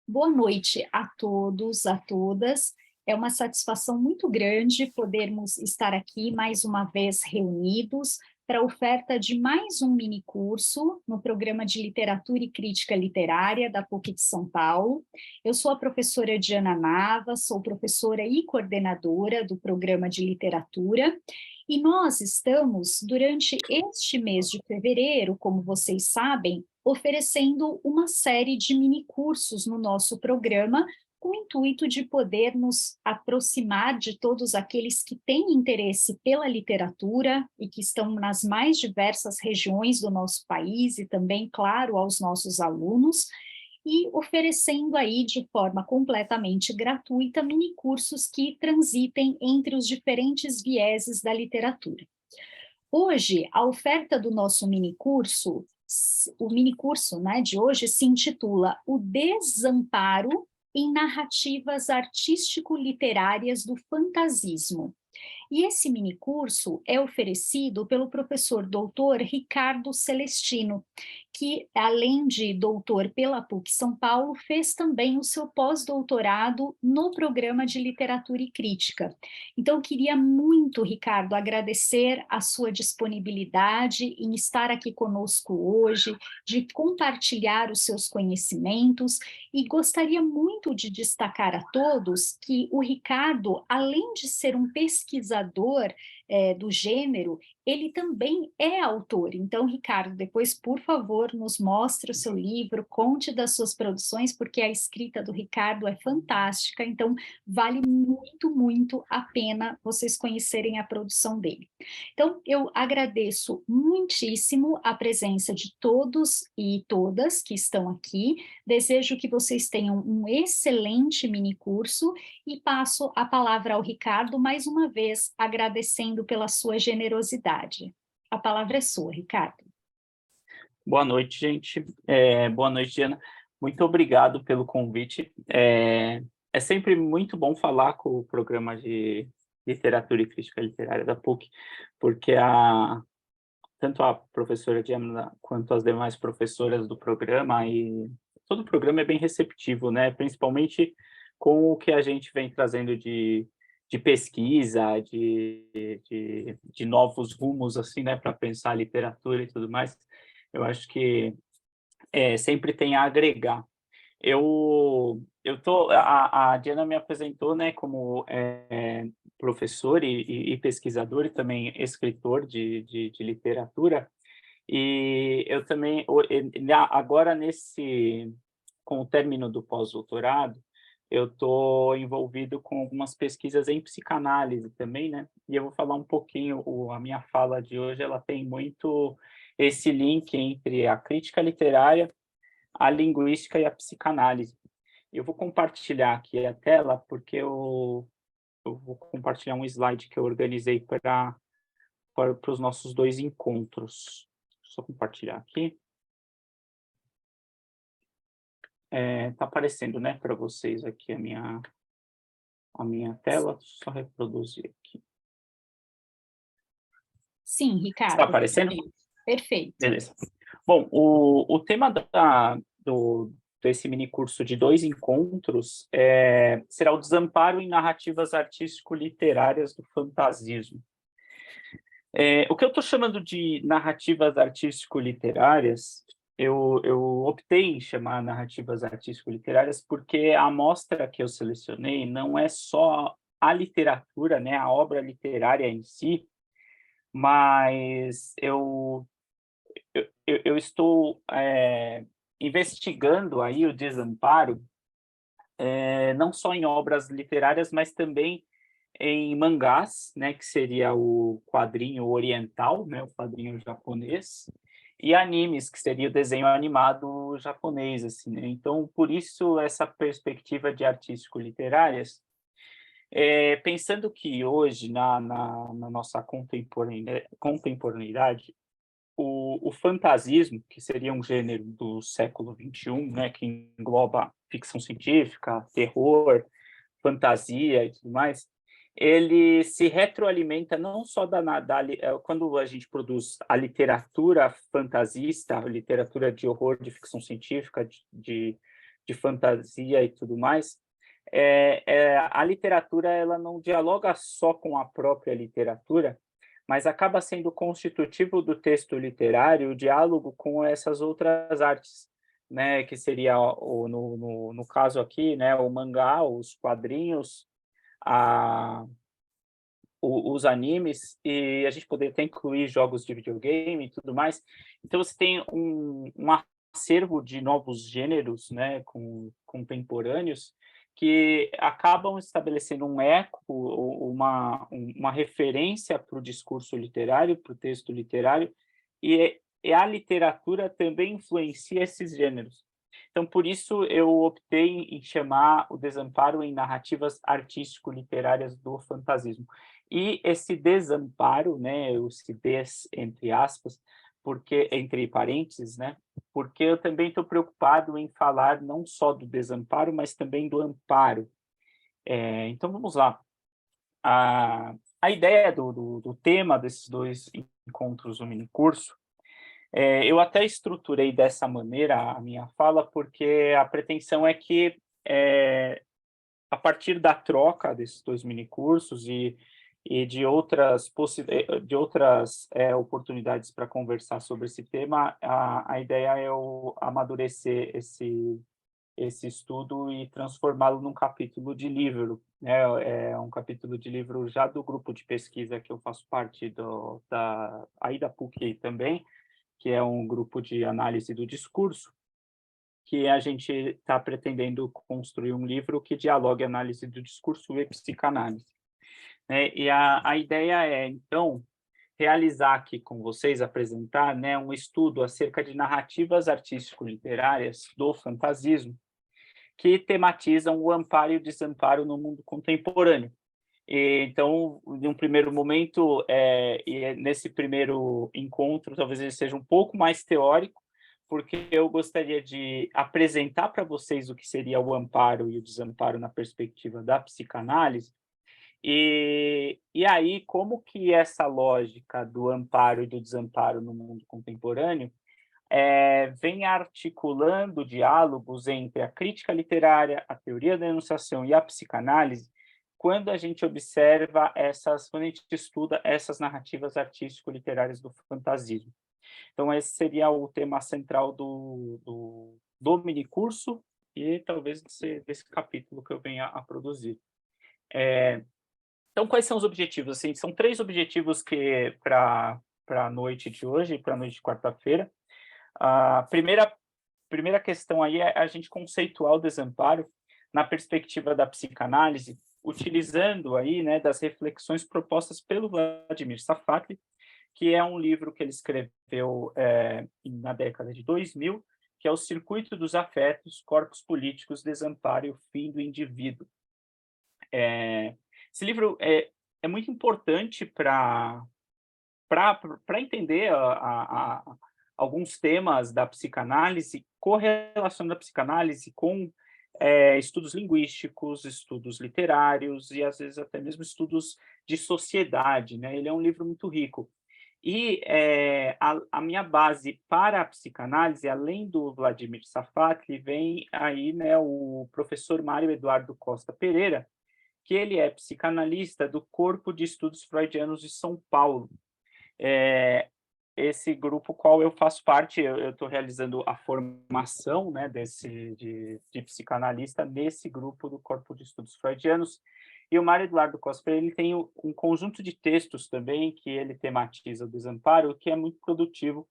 Boa noite a todos, a todas. É uma satisfação muito grande podermos estar aqui mais uma vez reunidos para a oferta de mais um mini curso no programa de Literatura e Crítica Literária da PUC de São Paulo. Eu sou a professora Diana Nava, sou professora e coordenadora do programa de literatura, e nós estamos, durante este mês de fevereiro, como vocês sabem, oferecendo uma série de minicursos no nosso programa, com o intuito de poder nos aproximar de todos aqueles que têm interesse pela literatura e que estão nas mais diversas regiões do nosso país e também, claro, aos nossos alunos, e oferecendo aí de forma completamente gratuita minicursos que transitem entre os diferentes vieses da literatura. Hoje, a oferta do nosso minicurso, o minicurso, né, de hoje se intitula O Desamparo em Narrativas Artístico-Literárias do Fantasismo. E esse minicurso é oferecido pelo professor doutor Ricardo Celestino, que, além de doutor pela PUC São Paulo, fez também o seu pós-doutorado no programa de literatura e crítica. Então, queria muito, Ricardo, agradecer a sua disponibilidade em estar aqui conosco hoje, de compartilhar os seus conhecimentos, e gostaria muito de destacar a todos que o Ricardo, além de ser um pesquisador do gênero, ele também é autor. Então, Ricardo, depois, por favor, nos mostre o seu livro, conte das suas produções, porque a escrita do Ricardo é fantástica, então vale muito, muito a pena vocês conhecerem a produção dele. Então, eu agradeço muitíssimo a presença de todos e todas que estão aqui, desejo que vocês tenham um excelente minicurso e passo a palavra ao Ricardo, mais uma vez, agradecendo pela sua generosidade. A palavra é sua, Ricardo. Boa noite, gente. Boa noite, Diana. Muito obrigado pelo convite. É sempre muito bom falar com o programa de literatura e crítica literária da PUC, porque tanto a professora Diana quanto as demais professoras do programa, e todo o programa é bem receptivo, né? Principalmente com o que a gente vem trazendo de pesquisa, de novos rumos, assim, né, para pensar a literatura e tudo mais. Eu acho que sempre tem a agregar. A Diana me apresentou, né, como professor e pesquisador e também escritor de literatura, e eu também, agora com o término do pós-doutorado, eu estou envolvido com algumas pesquisas em psicanálise também, né? E eu vou falar um pouquinho, a minha fala de hoje, ela tem muito esse link entre a crítica literária, a linguística e a psicanálise. Eu vou compartilhar aqui a tela, porque eu vou compartilhar um slide que eu organizei para os nossos dois encontros. Só compartilhar aqui. Tá aparecendo, né, para vocês aqui a minha tela. Só reproduzir aqui. Sim, Está Ricardo. aparecendo? Perfeito. Beleza. Bom, o tema desse mini curso de 2 encontros será o desamparo em narrativas artístico-literárias do fantasismo. O que eu estou chamando de narrativas artístico-literárias, eu optei em chamar narrativas artístico-literárias porque a amostra que eu selecionei não é só a literatura, né, a obra literária em si, mas eu estou investigando aí o desamparo, não só em obras literárias, mas também em mangás, né, que seria o quadrinho oriental, né, o quadrinho japonês, e animes, que seria o desenho animado japonês, assim, né? Então, por isso, essa perspectiva de artístico-literárias, pensando que hoje, na nossa contemporaneidade, o fantasismo, que seria um gênero do século XXI, né, que engloba ficção científica, terror, fantasia e tudo mais, ele se retroalimenta não só quando a gente produz a literatura fantasista, a literatura de horror, de ficção científica, de fantasia e tudo mais, a literatura ela não dialoga só com a própria literatura, mas acaba sendo constitutivo do texto literário o diálogo com essas outras artes, né, que seria no caso aqui, né, o mangá, os quadrinhos, a os animes, e a gente poderia até incluir jogos de videogame e tudo mais. Então você tem um acervo de novos gêneros, né, contemporâneos, que acabam estabelecendo um eco, ou uma referência para o discurso literário, para o texto literário, e a literatura também influencia esses gêneros. Então, por isso, eu optei em chamar o Desamparo em narrativas artístico-literárias do fantasismo. E esse desamparo, né, esse des entre aspas, porque entre parênteses, né, porque eu também estou preocupado em falar não só do desamparo, mas também do amparo. Então vamos lá. A ideia do tema desses dois encontros no minicurso, eu até estruturei dessa maneira a minha fala, porque a pretensão é que, a partir da troca desses dois minicursos e de outras oportunidades para conversar sobre esse tema, a ideia é eu amadurecer esse estudo e transformá-lo num capítulo de livro, né? É um capítulo de livro já do grupo de pesquisa que eu faço parte aí da PUC também, que é um grupo de análise do discurso, que a gente está pretendendo construir um livro que dialogue análise do discurso e psicanálise, né? E a ideia é, então, realizar aqui com vocês, apresentar, né, um estudo acerca de narrativas artístico-literárias do fantasismo, que tematizam o amparo e o desamparo no mundo contemporâneo. Então, em um primeiro momento, nesse primeiro encontro, talvez ele seja um pouco mais teórico, porque eu gostaria de apresentar para vocês o que seria o amparo e o desamparo na perspectiva da psicanálise, e aí como que essa lógica do amparo e do desamparo no mundo contemporâneo vem articulando diálogos entre a crítica literária, a teoria da enunciação e a psicanálise, quando a gente observa quando a gente estuda essas narrativas artístico-literárias do fantasismo. Então, esse seria o tema central do minicurso e talvez desse capítulo que eu venha a produzir. Então, quais são os objetivos? Assim, são 3 objetivos que para a noite de hoje, para a noite de quarta-feira. A primeira questão aí é a gente conceituar o desamparo na perspectiva da psicanálise, utilizando aí, né, das reflexões propostas pelo Vladimir Safatli, que é um livro que ele escreveu na década de 2000, que é o Circuito dos Afetos, Corpos Políticos, Desamparo e o Fim do Indivíduo. Esse livro é muito importante para entender alguns temas da psicanálise, correlação da psicanálise com estudos linguísticos, estudos literários e, às vezes, até mesmo estudos de sociedade, né? Ele é um livro muito rico. E a minha base para a psicanálise, além do Vladimir Safatli, vem aí, né, o professor Mário Eduardo Costa Pereira, que ele é psicanalista do Corpo de Estudos Freudianos de São Paulo. Esse grupo qual eu faço parte, eu estou realizando a formação, né, de psicanalista nesse grupo do Corpo de Estudos Freudianos, e o Mário Eduardo Costa, ele tem um conjunto de textos também que ele tematiza o desamparo, que é muito produtivo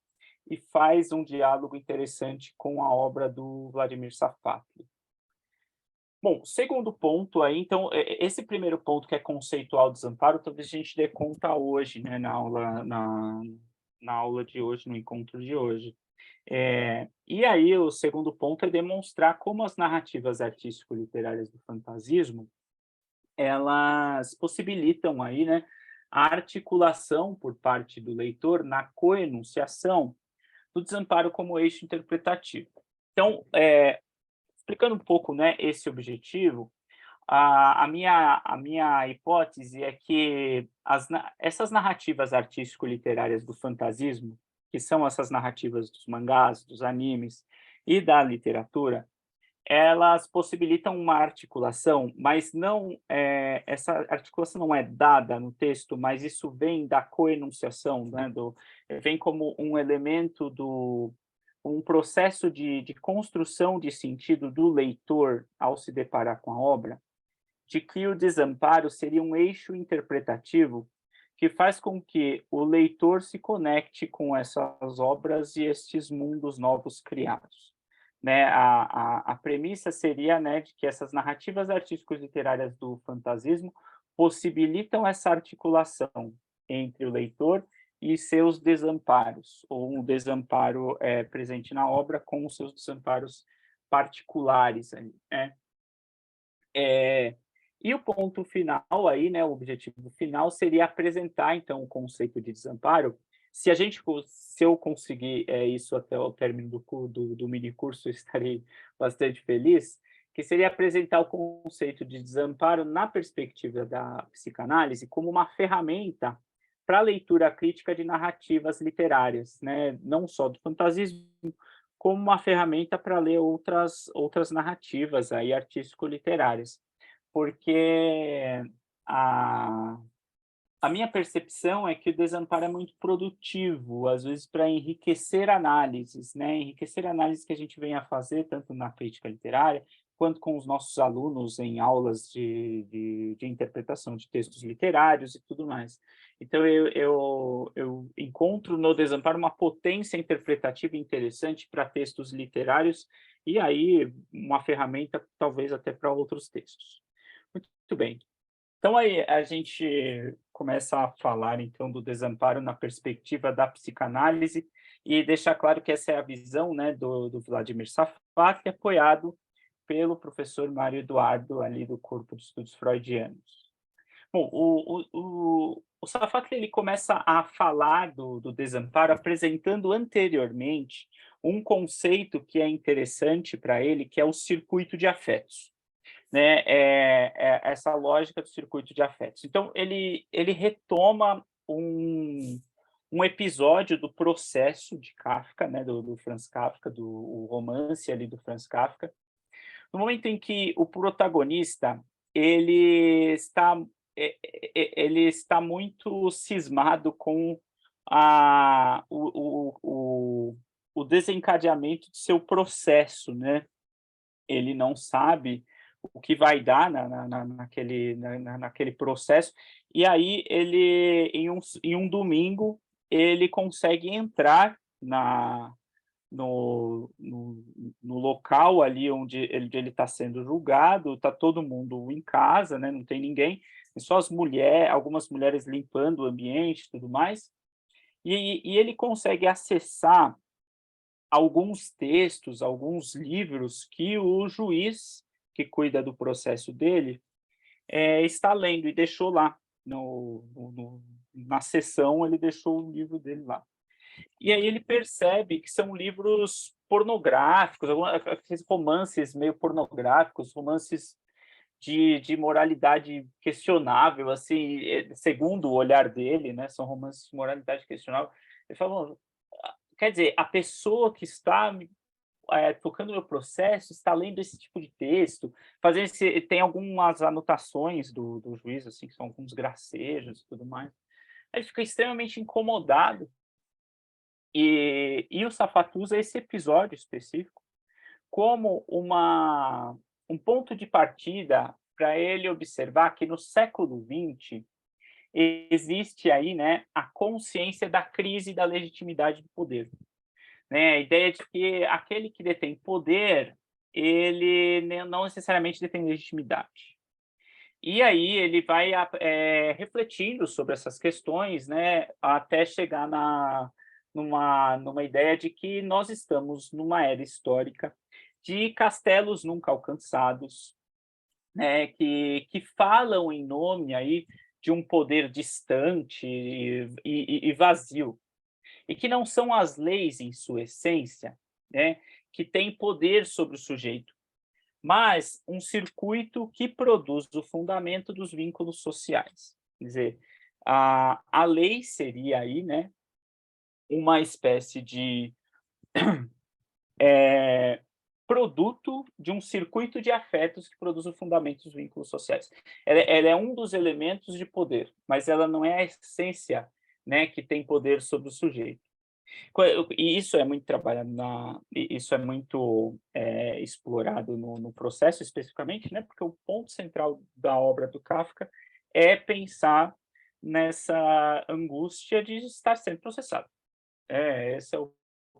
e faz um diálogo interessante com a obra do Vladimir Safatli. Bom, segundo ponto aí, então, esse primeiro ponto que é conceitual desamparo, talvez a gente dê conta hoje, né, na aula de hoje, no encontro de hoje. E aí o segundo ponto é demonstrar como as narrativas artístico-literárias do fantasismo, elas possibilitam aí, né, a articulação por parte do leitor na coenunciação do desamparo como eixo interpretativo. Então, explicando um pouco, né, esse objetivo, a minha hipótese é que essas narrativas artístico-literárias do fantasismo, que são essas narrativas dos mangás, dos animes e da literatura, elas possibilitam uma articulação, mas não essa articulação não é dada no texto, mas isso vem da coenunciação, né, vem como um elemento um processo de construção de sentido do leitor ao se deparar com a obra, de que o desamparo seria um eixo interpretativo que faz com que o leitor se conecte com essas obras e estes mundos novos criados. Né? A premissa seria, né, de que essas narrativas artísticas literárias do fantasismo possibilitam essa articulação entre o leitor e seus desamparos, ou um desamparo presente na obra com os seus desamparos particulares. Né? E o ponto final aí, né, o objetivo final seria apresentar, então, o conceito de desamparo. Se eu conseguir isso até o término do mini curso, eu estarei bastante feliz, que seria apresentar o conceito de desamparo na perspectiva da psicanálise como uma ferramenta para a leitura crítica de narrativas literárias, né, não só do fantasismo, como uma ferramenta para ler outras narrativas aí artístico-literárias, porque a, a minha percepção é que o desamparo é muito produtivo, às vezes para enriquecer análises, né? Enriquecer análises que a gente vem a fazer tanto na crítica literária, quanto com os nossos alunos em aulas de interpretação de textos literários e tudo mais. Então, eu encontro no desamparo uma potência interpretativa interessante para textos literários e aí uma ferramenta talvez até para outros textos. Muito bem. Então, aí a gente começa a falar, então, do desamparo na perspectiva da psicanálise e deixar claro que essa é a visão, né, do Vladimir Safat, apoiado pelo professor Mário Eduardo, ali do Corpo de Estudos Freudianos. Bom, o Safat ele começa a falar do desamparo apresentando anteriormente um conceito que é interessante para ele, que é o circuito de afetos, né, essa lógica do circuito de afetos. Então, ele retoma um episódio do Processo de Kafka, né, do Franz Kafka, o romance ali do Franz Kafka, no momento em que o protagonista ele está ele está muito cismado com o desencadeamento do seu processo, né? Ele não sabe o que vai dar naquele processo, e aí ele, em um domingo, ele consegue entrar no local ali onde ele está sendo julgado, está todo mundo em casa, né, não tem ninguém, tem só algumas mulheres limpando o ambiente e tudo mais, e ele consegue acessar alguns textos, alguns livros que o juiz que cuida do processo dele está lendo e deixou lá na sessão, ele deixou o livro dele lá. E aí ele percebe que são livros pornográficos, aqueles romances meio pornográficos, romances de moralidade questionável, assim, segundo o olhar dele, né, são romances de moralidade questionável. Ele fala, quer dizer, a pessoa que está tocando no meu processo está lendo esse tipo de texto, tem algumas anotações do juiz, assim, que são alguns gracejos e tudo mais. Aí ele fica extremamente incomodado. E o Safat usa esse episódio específico como um ponto de partida para ele observar que no século XX existe aí, né, a consciência da crise da legitimidade do poder, né? A ideia de que aquele que detém poder, ele não necessariamente detém legitimidade. E aí ele vai refletindo sobre essas questões, né, até chegar numa ideia de que nós estamos numa era histórica de castelos nunca alcançados, né, que falam em nome aí de um poder distante e vazio, e que não são as leis em sua essência, né, que têm poder sobre o sujeito, mas um circuito que produz o fundamento dos vínculos sociais. Quer dizer, a lei seria aí, né, uma espécie de produto de um circuito de afetos que produz o fundamento dos vínculos sociais. Ela é um dos elementos de poder, mas ela não é a essência, né, que tem poder sobre o sujeito. E isso é muito trabalhado isso é muito explorado no processo especificamente, né, porque o ponto central da obra do Kafka é pensar nessa angústia de estar sendo processado. Esse é o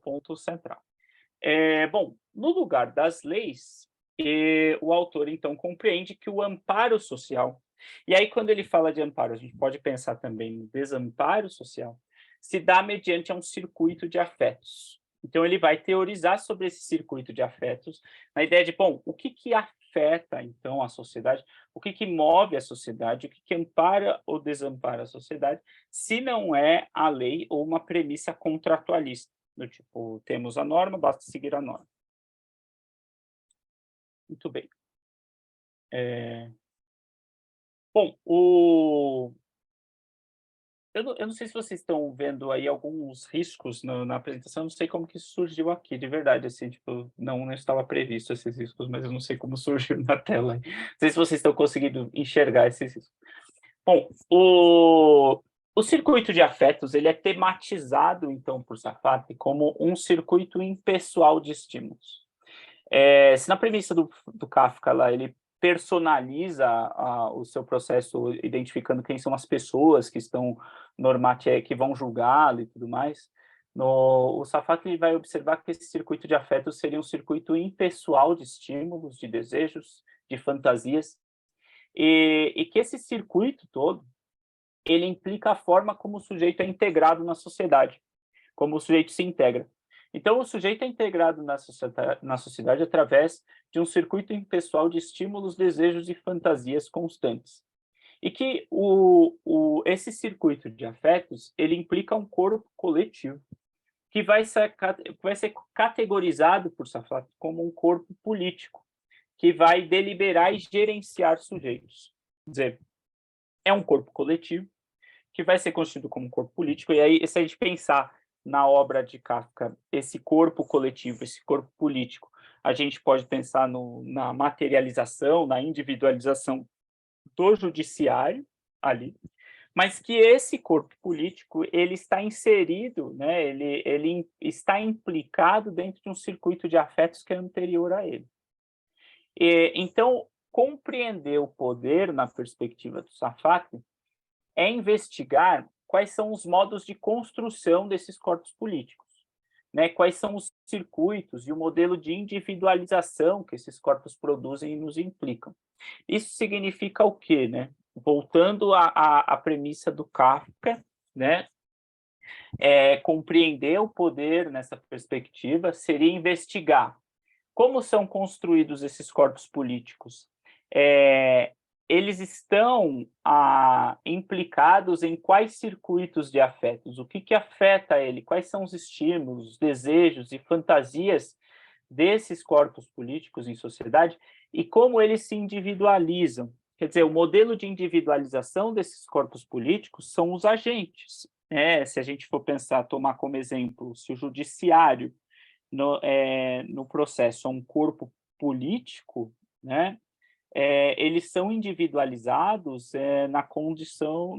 ponto central. Bom, no lugar das leis, o autor então compreende que o amparo social, e aí quando ele fala de amparo, a gente pode pensar também no desamparo social, se dá mediante um circuito de afetos. Então ele vai teorizar sobre esse circuito de afetos, na ideia de, bom, o que que afeta então a sociedade, o que que move a sociedade, o que que ampara ou desampara a sociedade, se não é a lei ou uma premissa contratualista. Do tipo, temos a norma, basta seguir a norma. Muito bem. Bom, eu não sei se vocês estão vendo aí alguns riscos na apresentação, eu não sei como que isso surgiu aqui, de verdade, assim, tipo, não estava previsto esses riscos, mas eu não sei como surgiu na tela. Não sei se vocês estão conseguindo enxergar esses riscos. Bom, o circuito de afetos, ele é tematizado, então, por Sartre como um circuito impessoal de estímulos. Se na premissa do Kafka lá, ele personaliza o seu processo identificando quem são as pessoas que estão que vão julgá-lo e tudo mais, o Sartre ele vai observar que esse circuito de afetos seria um circuito impessoal de estímulos, de desejos, de fantasias, e que esse circuito todo, ele implica a forma como o sujeito é integrado na sociedade, como o sujeito se integra. Então, o sujeito é integrado na sociedade através de um circuito impessoal de estímulos, desejos e fantasias constantes. E que esse circuito de afetos, ele implica um corpo coletivo, que vai ser categorizado por Sartre como um corpo político, que vai deliberar e gerenciar sujeitos. Quer dizer, é um corpo coletivo, que vai ser constituído como um corpo político, e aí, se a gente pensar na obra de Kafka, esse corpo coletivo, esse corpo político, a gente pode pensar na materialização, na individualização do judiciário ali, mas que esse corpo político ele está inserido, né, ele está implicado dentro de um circuito de afetos que é anterior a ele. Então, compreender o poder na perspectiva do Sartre é investigar quais são os modos de construção desses corpos políticos, né? Quais são os circuitos e o modelo de individualização que esses corpos produzem e nos implicam. Isso significa o quê, né? Voltando à premissa do Kafka, né? Compreender o poder nessa perspectiva seria investigar como são construídos esses corpos políticos. Eles estão implicados em quais circuitos de afetos? O que que afeta ele? Quais são os estímulos, desejos e fantasias desses corpos políticos em sociedade e como eles se individualizam? Quer dizer, o modelo de individualização desses corpos políticos são os agentes. Se a gente for pensar, tomar como exemplo, se o judiciário no processo é um corpo político, né? Eles são individualizados na condição,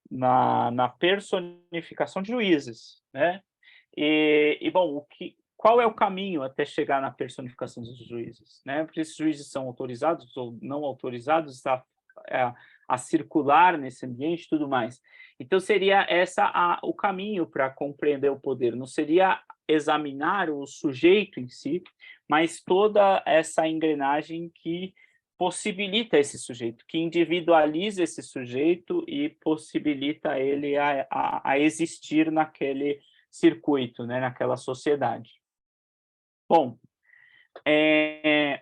na personificação de juízes, né? Bom, qual é o caminho até chegar na personificação dos juízes, né? Porque esses juízes são autorizados ou não autorizados a circular nesse ambiente e tudo mais. Então, seria o caminho para compreender o poder, não seria examinar o sujeito em si, mas toda essa engrenagem que possibilita esse sujeito, que individualiza esse sujeito e possibilita ele a existir naquele circuito, né, naquela sociedade. Bom,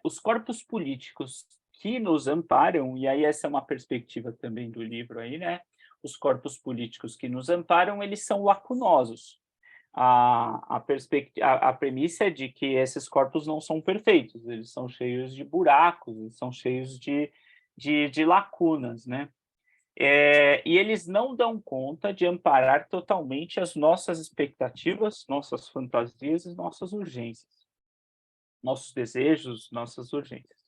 os corpos políticos que nos amparam, e aí essa é uma perspectiva também do livro aí, né? Os corpos políticos que nos amparam, eles são lacunosos. A premissa é de que esses corpos não são perfeitos, eles são cheios de buracos, eles são cheios de lacunas, né? E eles não dão conta de amparar totalmente as nossas expectativas, nossas fantasias e nossas urgências. nossos desejos, nossas urgências.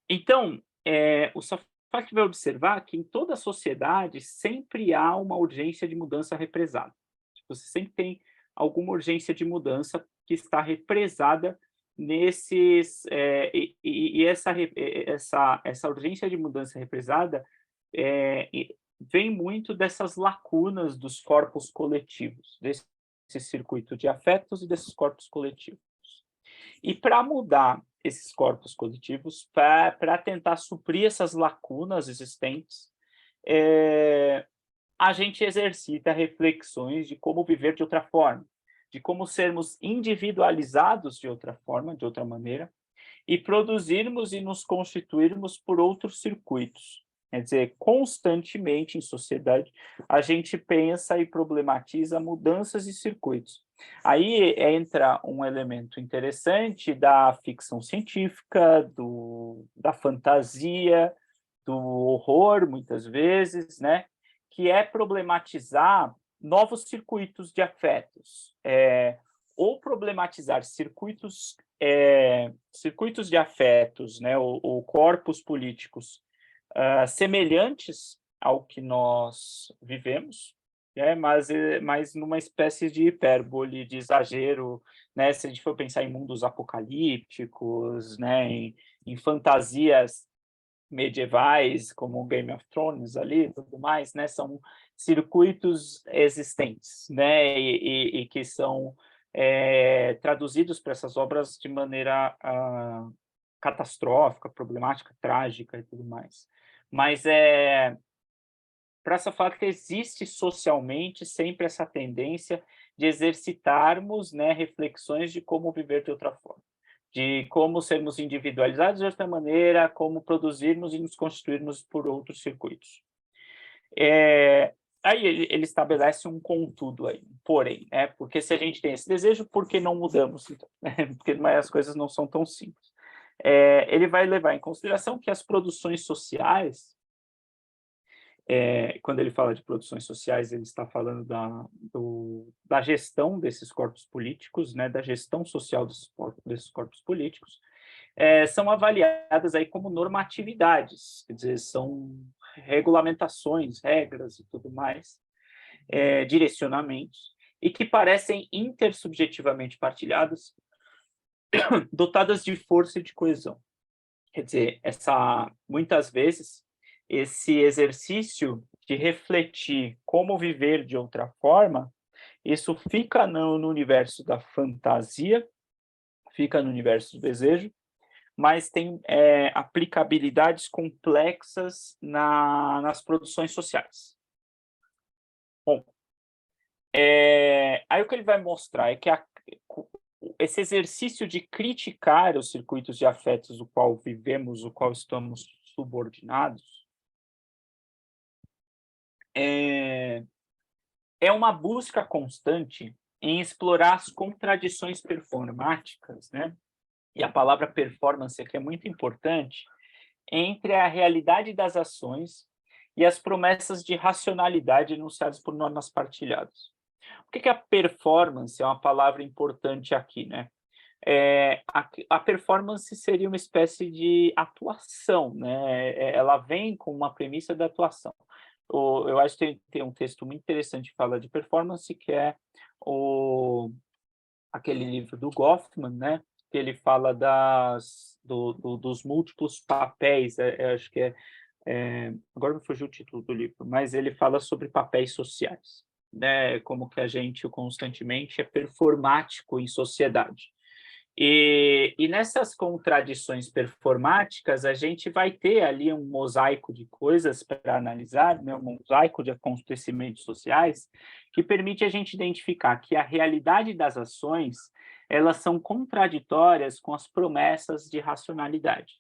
Então, o Safak vai observar que em toda a sociedade sempre há uma urgência de mudança represada. Você sempre tem alguma urgência de mudança que está represada nesses, e essa urgência de mudança represada vem muito dessas lacunas dos corpos coletivos, desse circuito de afetos e desses corpos coletivos. E para mudar esses corpos coletivos, para tentar suprir essas lacunas existentes, a gente exercita reflexões de como viver de outra forma, de como sermos individualizados de outra forma, de outra maneira, e produzirmos e nos constituirmos por outros circuitos. Quer dizer, constantemente em sociedade, a gente pensa e problematiza mudanças de circuitos. Aí entra um elemento interessante da ficção científica, da fantasia, do horror, muitas vezes, né? Que é problematizar novos circuitos de afetos, ou problematizar circuitos de afetos, né, ou corpos políticos semelhantes ao que nós vivemos, mas numa espécie de hipérbole, de exagero, né, se a gente for pensar em mundos apocalípticos, né, em fantasias medievais, como Game of Thrones ali, tudo mais, né, são circuitos existentes, né, e que são traduzidos para essas obras de maneira catastrófica, problemática, trágica e tudo mais. Mas para essa falar que existe socialmente sempre essa tendência de exercitarmos, né, reflexões de como viver de outra forma, de como sermos individualizados de outra maneira, como produzirmos e nos constituirmos por outros circuitos. Aí ele estabelece um contudo aí, porém, porque se a gente tem esse desejo, por que não mudamos? Então? Porque as coisas não são tão simples. Ele vai levar em consideração que as produções sociais, quando ele fala de produções sociais, ele está falando da gestão desses corpos políticos, né, da gestão social desses corpos políticos, são avaliadas aí como normatividades, quer dizer, são regulamentações, regras e tudo mais, direcionamentos, e que parecem intersubjetivamente partilhadas, dotadas de força e de coesão. Quer dizer, muitas vezes, esse exercício de refletir como viver de outra forma, isso fica no universo da fantasia, fica no universo do desejo, mas tem aplicabilidades complexas nas produções sociais. Bom, aí o que ele vai mostrar é que esse exercício de criticar os circuitos de afetos o qual vivemos, o qual estamos subordinados, é uma busca constante em explorar as contradições performáticas, né? E a palavra performance aqui é muito importante, entre a realidade das ações e as promessas de racionalidade enunciadas por normas partilhadas. Por que a performance é uma palavra importante aqui, né? A performance seria uma espécie de atuação, né? Ela vem com uma premissa da atuação. Eu acho que tem um texto muito interessante que fala de performance, que é aquele livro do Goffman, né? Que ele fala dos múltiplos papéis, acho que agora me fugiu o título do livro, mas ele fala sobre papéis sociais, né? Como que a gente constantemente é performático em sociedade. E nessas contradições performáticas, a gente vai ter ali um mosaico de coisas para analisar, né? Um mosaico de acontecimentos sociais, que permite a gente identificar que a realidade das ações, elas são contraditórias com as promessas de racionalidade.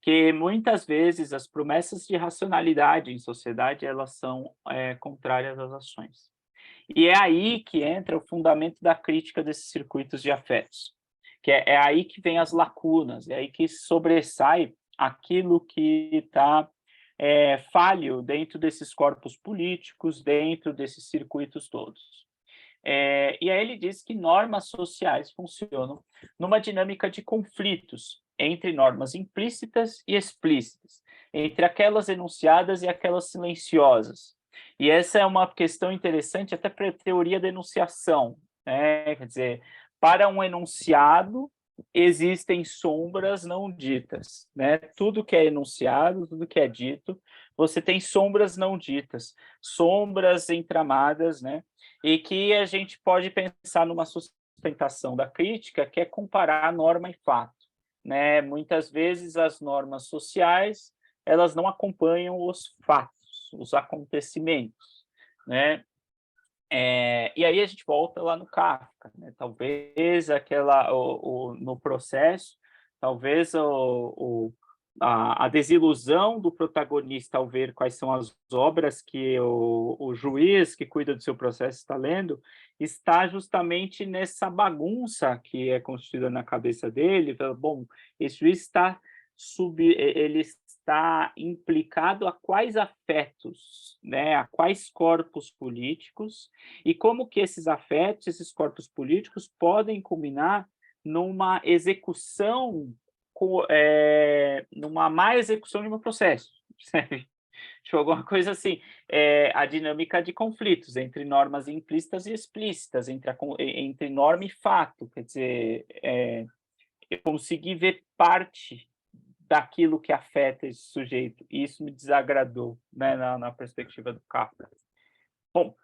Que muitas vezes as promessas de racionalidade em sociedade, elas são contrárias às ações. E é aí que entra o fundamento da crítica desses circuitos de afetos, que é aí que vem as lacunas, é aí que sobressai aquilo que está falho dentro desses corpos políticos, dentro desses circuitos todos. E aí ele diz que normas sociais funcionam numa dinâmica de conflitos entre normas implícitas e explícitas, entre aquelas enunciadas e aquelas silenciosas. E essa é uma questão interessante até para a teoria da enunciação, né? Quer dizer, para um enunciado existem sombras não ditas, né? Tudo que é enunciado, tudo que é dito, você tem sombras não ditas, sombras entramadas, né? E que a gente pode pensar numa sustentação da crítica, que é comparar norma e fato, né? Muitas vezes as normas sociais, elas não acompanham os fatos, os acontecimentos, né? E aí a gente volta lá no Kafka, né? Talvez no processo, talvez a desilusão do protagonista ao ver quais são as obras que o juiz que cuida do seu processo está lendo, está justamente nessa bagunça que é constituída na cabeça dele. Bom, esse juiz ele está implicado a quais afetos, né, a quais corpos políticos, e como que esses afetos, esses corpos políticos podem culminar numa execução, numa má execução de um processo, sabe? Tipo, alguma coisa assim, a dinâmica de conflitos entre normas implícitas e explícitas, entre norma e fato, quer dizer, eu consegui ver parte daquilo que afeta esse sujeito, e isso me desagradou, né, na perspectiva do Kafka. Bom,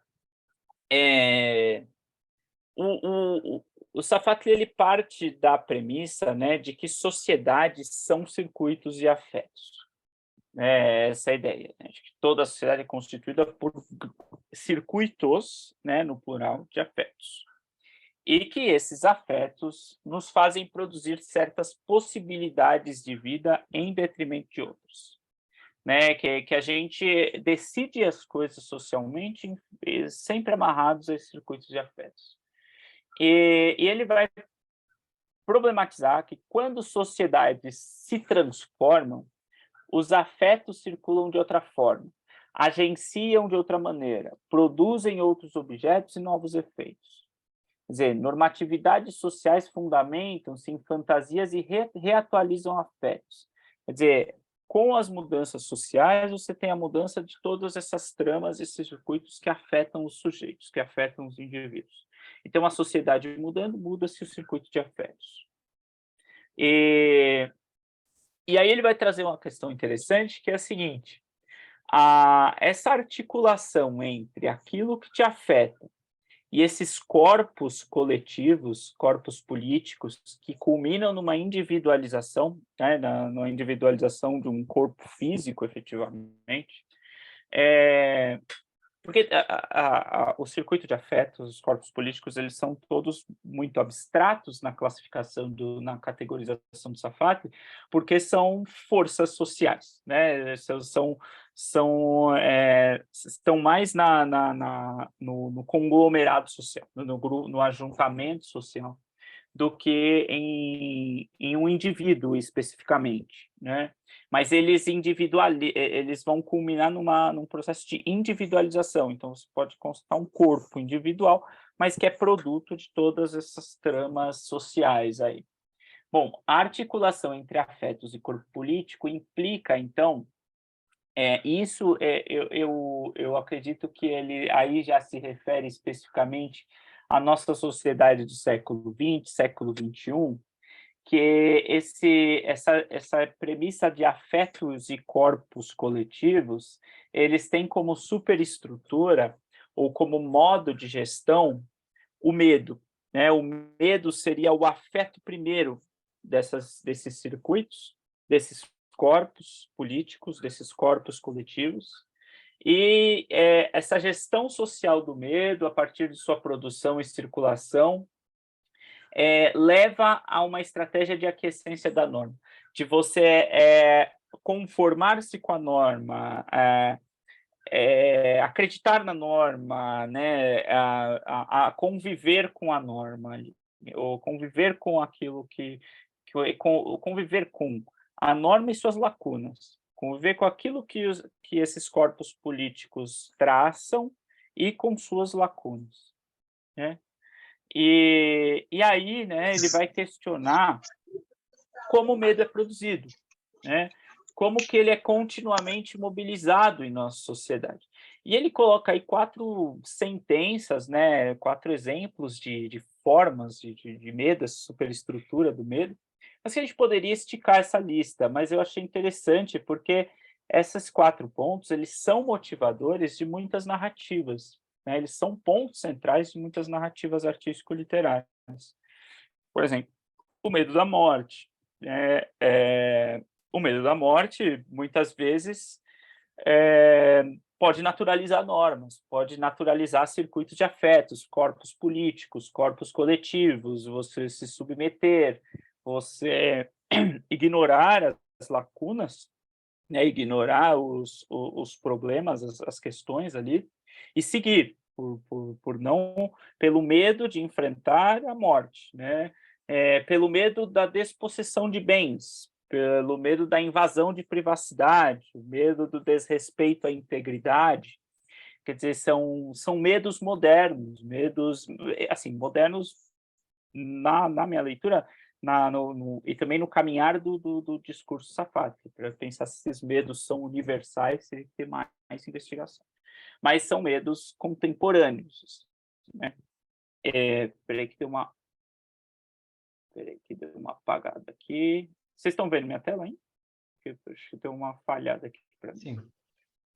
o Safatli ele parte da premissa, né, de que sociedades são circuitos de afetos. Essa é a ideia, né, de que toda a sociedade é constituída por circuitos, né, no plural, de afetos. E que esses afetos nos fazem produzir certas possibilidades de vida em detrimento de outros, né? Que a gente decide as coisas socialmente sempre amarrados a esses circuitos de afetos. E ele vai problematizar que quando sociedades se transformam, os afetos circulam de outra forma, agenciam de outra maneira, produzem outros objetos e novos efeitos. Quer dizer, normatividades sociais fundamentam-se em fantasias e reatualizam afetos. Quer dizer, com as mudanças sociais, você tem a mudança de todas essas tramas, esses circuitos que afetam os sujeitos, que afetam os indivíduos. Então, a sociedade mudando, muda-se o circuito de afetos. E aí ele vai trazer uma questão interessante, que é a seguinte: essa articulação entre aquilo que te afeta e esses corpos coletivos, corpos políticos, que culminam numa individualização, né, na individualização de um corpo físico, efetivamente, porque o circuito de afetos, os corpos políticos, eles são todos muito abstratos na classificação, na categorização do Safatli, porque são forças sociais, né? Estão mais no conglomerado social, no ajuntamento social, do que em um indivíduo especificamente, né? Mas eles vão culminar num processo de individualização. Então, você pode constatar um corpo individual, mas que é produto de todas essas tramas sociais aí. Bom, a articulação entre afetos e corpo político implica, então, eu acredito que ele aí já se refere especificamente à nossa sociedade do século XX, século XXI, que essa premissa de afetos e corpos coletivos, eles têm como superestrutura ou como modo de gestão o medo, né? O medo seria o afeto primeiro desses circuitos, desses corpos políticos, desses corpos coletivos, e essa gestão social do medo, a partir de sua produção e circulação, leva a uma estratégia de aquiescência da norma, de você conformar-se com a norma, acreditar na norma, né, a conviver com a norma, ou conviver com aquilo conviver com a norma e suas lacunas, conviver com aquilo que esses corpos políticos traçam e com suas lacunas. né? E aí, né, ele vai questionar como o medo é produzido, né? Como que ele é continuamente mobilizado em nossa sociedade. E ele coloca aí 4 sentenças, né, 4 exemplos de formas de medo, essa superestrutura do medo. Mas que a gente poderia esticar essa lista, mas eu achei interessante porque esses 4 pontos, eles são motivadores de muitas narrativas, né, eles são pontos centrais de muitas narrativas artístico-literárias. Por exemplo, o medo da morte, né, o medo da morte, muitas vezes, pode naturalizar normas, pode naturalizar circuitos de afetos, corpos políticos, corpos coletivos, você se submeter, você ignorar as lacunas, né, ignorar os problemas, as questões ali, e seguir, por não, pelo medo de enfrentar a morte, né, pelo medo da despossessão de bens, pelo medo da invasão de privacidade, o medo do desrespeito à integridade. Quer dizer, são medos modernos, medos, assim, modernos na minha leitura, e também no caminhar do discurso Safatli, para pensar se esses medos são universais, teria que ter mais investigação. Mas são medos contemporâneos, né? Espera que deu uma apagada aqui. Vocês estão vendo minha tela, hein? Porque eu acho que deu uma falhada aqui para mim. Sim,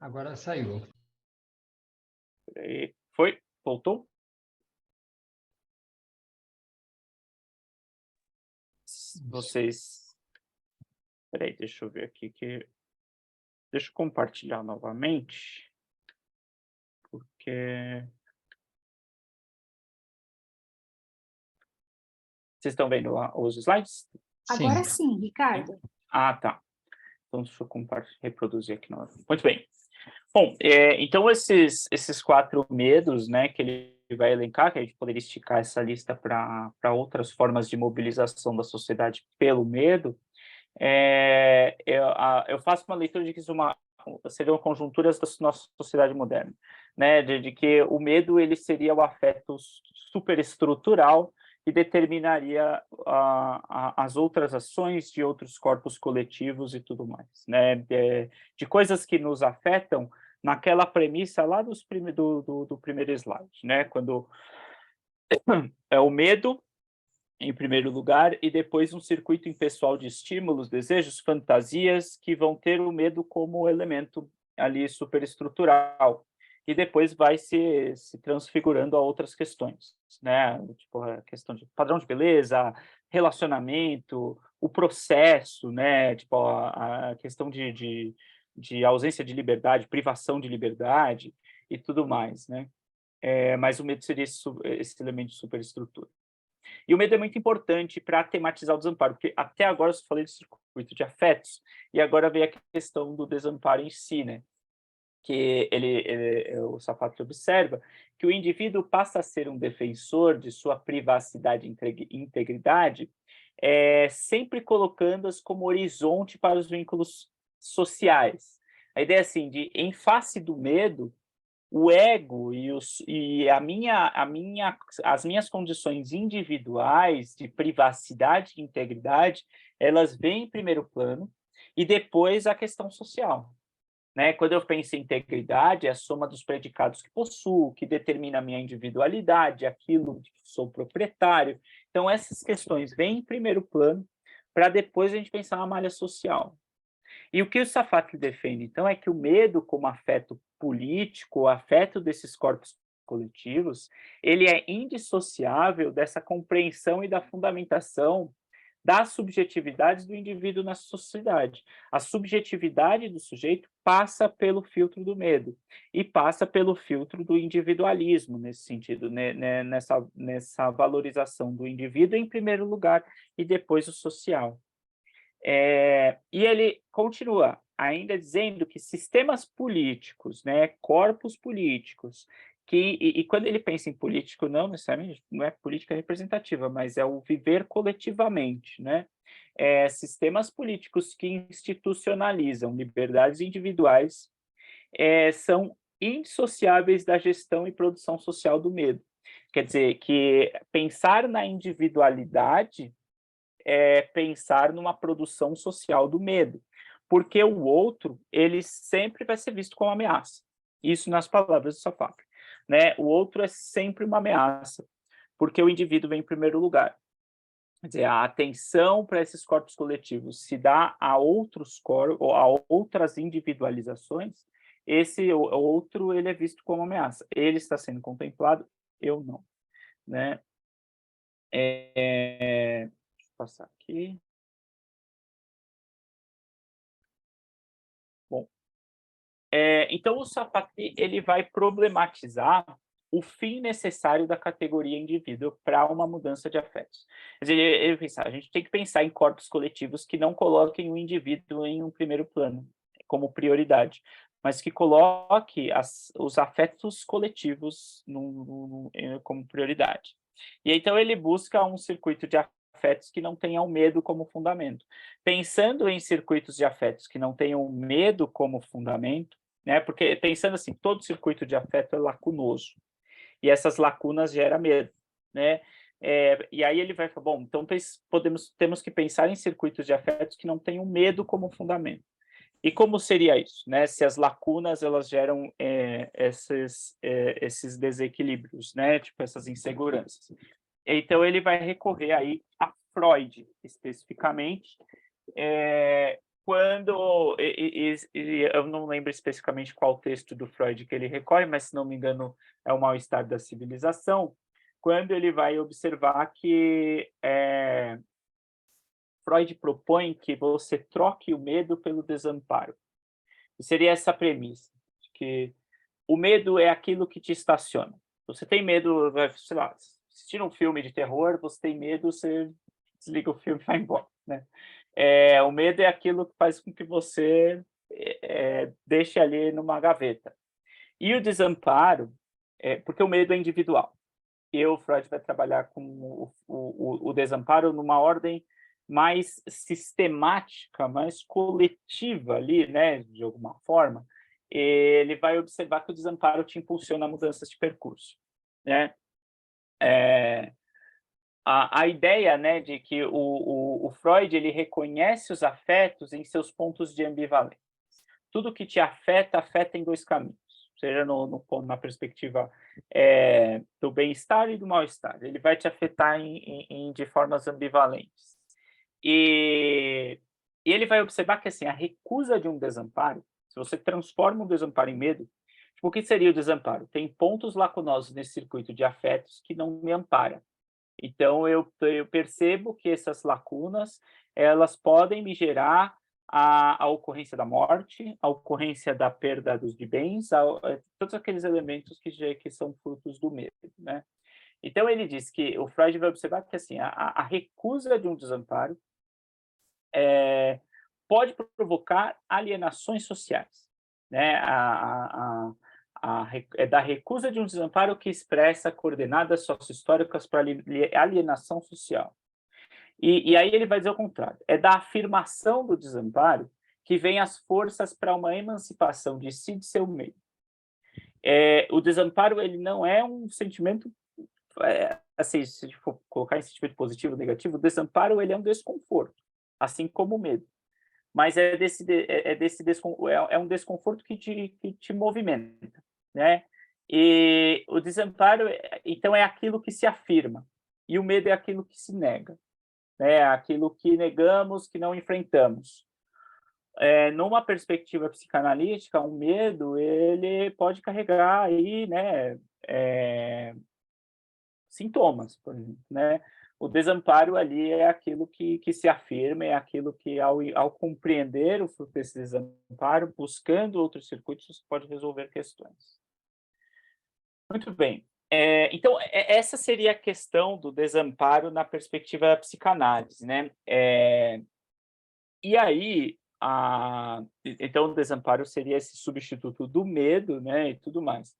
agora saiu. Espera aí. Foi? Voltou? Vocês... Espera aí, deixa eu ver aqui que... Deixa eu compartilhar novamente, porque... Vocês estão vendo os slides? Agora sim, Ricardo. Ah, tá. Então, deixa eu reproduzir aqui novamente. Muito bem. Bom, então esses 4 medos, né, que ele vai elencar, que a gente poderia esticar essa lista para outras formas de mobilização da sociedade pelo medo, eu faço uma leitura de que seriam conjunturas da nossa sociedade moderna, né, de que o medo ele seria o afeto superestrutural que determinaria as outras ações de outros corpos coletivos e tudo mais, né, de coisas que nos afetam naquela premissa lá do primeiro slide, né, quando é o medo em primeiro lugar, e depois um circuito impessoal de estímulos, desejos, fantasias, que vão ter o medo como elemento ali superestrutural, e depois vai se transfigurando a outras questões, né? Tipo, a questão de padrão de beleza, relacionamento, o processo, né? Tipo, a questão de ausência de liberdade, privação de liberdade e tudo mais, né? Mas o medo seria esse elemento de superestrutura. E o medo é muito importante para tematizar o desamparo, porque até agora eu só falei do circuito de afetos, e agora vem a questão do desamparo em si, né? Que o Safatli observa que o indivíduo passa a ser um defensor de sua privacidade e integridade, sempre colocando-as como horizonte para os vínculos sociais. A ideia, assim, em face do medo, o ego e as minhas condições individuais de privacidade e integridade, elas vêm em primeiro plano, e depois a questão social, né? Quando eu penso em integridade, é a soma dos predicados que possuo, que determina a minha individualidade, aquilo de que sou proprietário. Então, essas questões vêm em primeiro plano, para depois a gente pensar na malha social. E o que o Safatli defende, então, é que o medo como afeto político, o afeto desses corpos coletivos, ele é indissociável dessa compreensão e da fundamentação das subjetividades do indivíduo na sociedade. A subjetividade do sujeito passa pelo filtro do medo e passa pelo filtro do individualismo, nesse sentido, né, nessa valorização do indivíduo em primeiro lugar e depois o social. E ele continua ainda dizendo que sistemas políticos, né, corpos políticos, e quando ele pensa em político, não necessariamente, não é política representativa, mas é o viver coletivamente, né? Sistemas políticos que institucionalizam liberdades individuais são indissociáveis da gestão e produção social do medo. Quer dizer, que pensar na individualidade é pensar numa produção social do medo, porque o outro, ele sempre vai ser visto como ameaça. Isso nas palavras do Safak, né? O outro é sempre uma ameaça, porque o indivíduo vem em primeiro lugar. Quer dizer, a atenção para esses corpos coletivos se dá a outros corpos, ou a outras individualizações, esse outro, ele é visto como ameaça. Ele está sendo contemplado, eu não, né? Deixa eu passar aqui. Bom, então o Sapati, ele vai problematizar o fim necessário da categoria indivíduo para uma mudança de afetos. Quer dizer, ele pensa, a gente tem que pensar em corpos coletivos que não coloquem o indivíduo em um primeiro plano, como prioridade, mas que coloque os afetos coletivos como prioridade. E então ele busca um circuito de afetos que não tenham medo como fundamento. Pensando em circuitos de afetos que não tenham medo como fundamento, né? Porque pensando assim, todo circuito de afeto é lacunoso e essas lacunas geram medo, né? E aí ele vai falar, bom, então temos que pensar em circuitos de afetos que não tenham medo como fundamento. E como seria isso, né? Se as lacunas elas geram esses desequilíbrios, né? Tipo essas inseguranças. Então ele vai recorrer aí a Freud especificamente, quando eu não lembro especificamente qual texto do Freud que ele recorre, mas se não me engano é o Mal-Estar da Civilização, quando ele vai observar que Freud propõe que você troque o medo pelo desamparo. E seria essa premissa, de que o medo é aquilo que te estaciona. Você tem medo, sei lá, assistir um filme de terror, você tem medo, você desliga o filme e vai embora, né? O medo é aquilo que faz com que você deixe ali numa gaveta. E o desamparo, porque o medo é individual. E o Freud vai trabalhar com o desamparo numa ordem mais sistemática, mais coletiva ali, né, de alguma forma. Ele vai observar que o desamparo te impulsiona a mudanças de percurso, né? A ideia, né, de que o Freud ele reconhece os afetos em seus pontos de ambivalência. Tudo que te afeta, afeta em dois caminhos, seja na perspectiva do bem-estar e do mal-estar. Ele vai te afetar de formas ambivalentes. E ele vai observar que assim, a recusa de um desamparo, se você transforma um desamparo em medo, tipo, o que seria o desamparo? Tem pontos lacunosos nesse circuito de afetos que não me amparam. Então, eu percebo que essas lacunas, elas podem me gerar a ocorrência da morte, a ocorrência da perda de bens, todos aqueles elementos que são frutos do medo, né? Então, ele diz que o Freud vai observar que assim, a recusa de um desamparo pode provocar alienações sociais, né? É da recusa de um desamparo que expressa coordenadas sociohistóricas para alienação social. E aí ele vai dizer o contrário. É da afirmação do desamparo que vem as forças para uma emancipação de si e de seu meio. O desamparo ele não é um sentimento, assim, se for colocar em sentimento positivo ou negativo, o desamparo ele é um desconforto, assim como o medo. Mas é um desconforto que te movimenta, né? E o desamparo, então, é aquilo que se afirma, e o medo é aquilo que se nega, né? É aquilo que negamos, que não enfrentamos. Numa perspectiva psicanalítica, o medo ele pode carregar aí, né, sintomas, por exemplo, né? O desamparo ali é aquilo que se afirma, é aquilo que, ao compreender o fruto desse desamparo, buscando outros circuitos, você pode resolver questões. Muito bem. Então, essa seria a questão do desamparo na perspectiva da psicanálise, né? E aí, então, o desamparo seria esse substituto do medo, né, e tudo mais.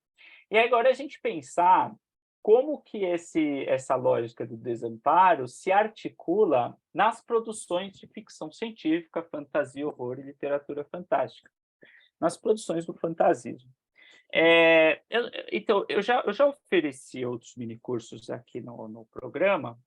E agora a gente pensar como que essa lógica do desamparo se articula nas produções de ficção científica, fantasia, horror e literatura fantástica, nas produções do fantasismo. Então, eu já ofereci outros minicursos aqui no programa.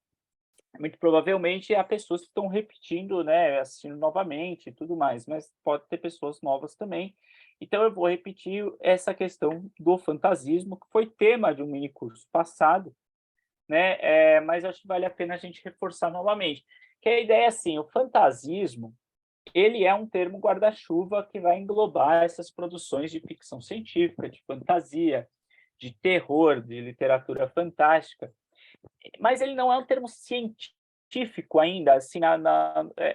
Muito provavelmente há pessoas que estão repetindo, né, assistindo novamente e tudo mais, mas pode ter pessoas novas também. Então, eu vou repetir essa questão do fantasismo, que foi tema de um minicurso passado, né? Mas acho que vale a pena a gente reforçar novamente. Que a ideia é assim: o fantasismo, ele é um termo guarda-chuva que vai englobar essas produções de ficção científica, de fantasia, de terror, de literatura fantástica, mas ele não é um termo científico ainda, assim,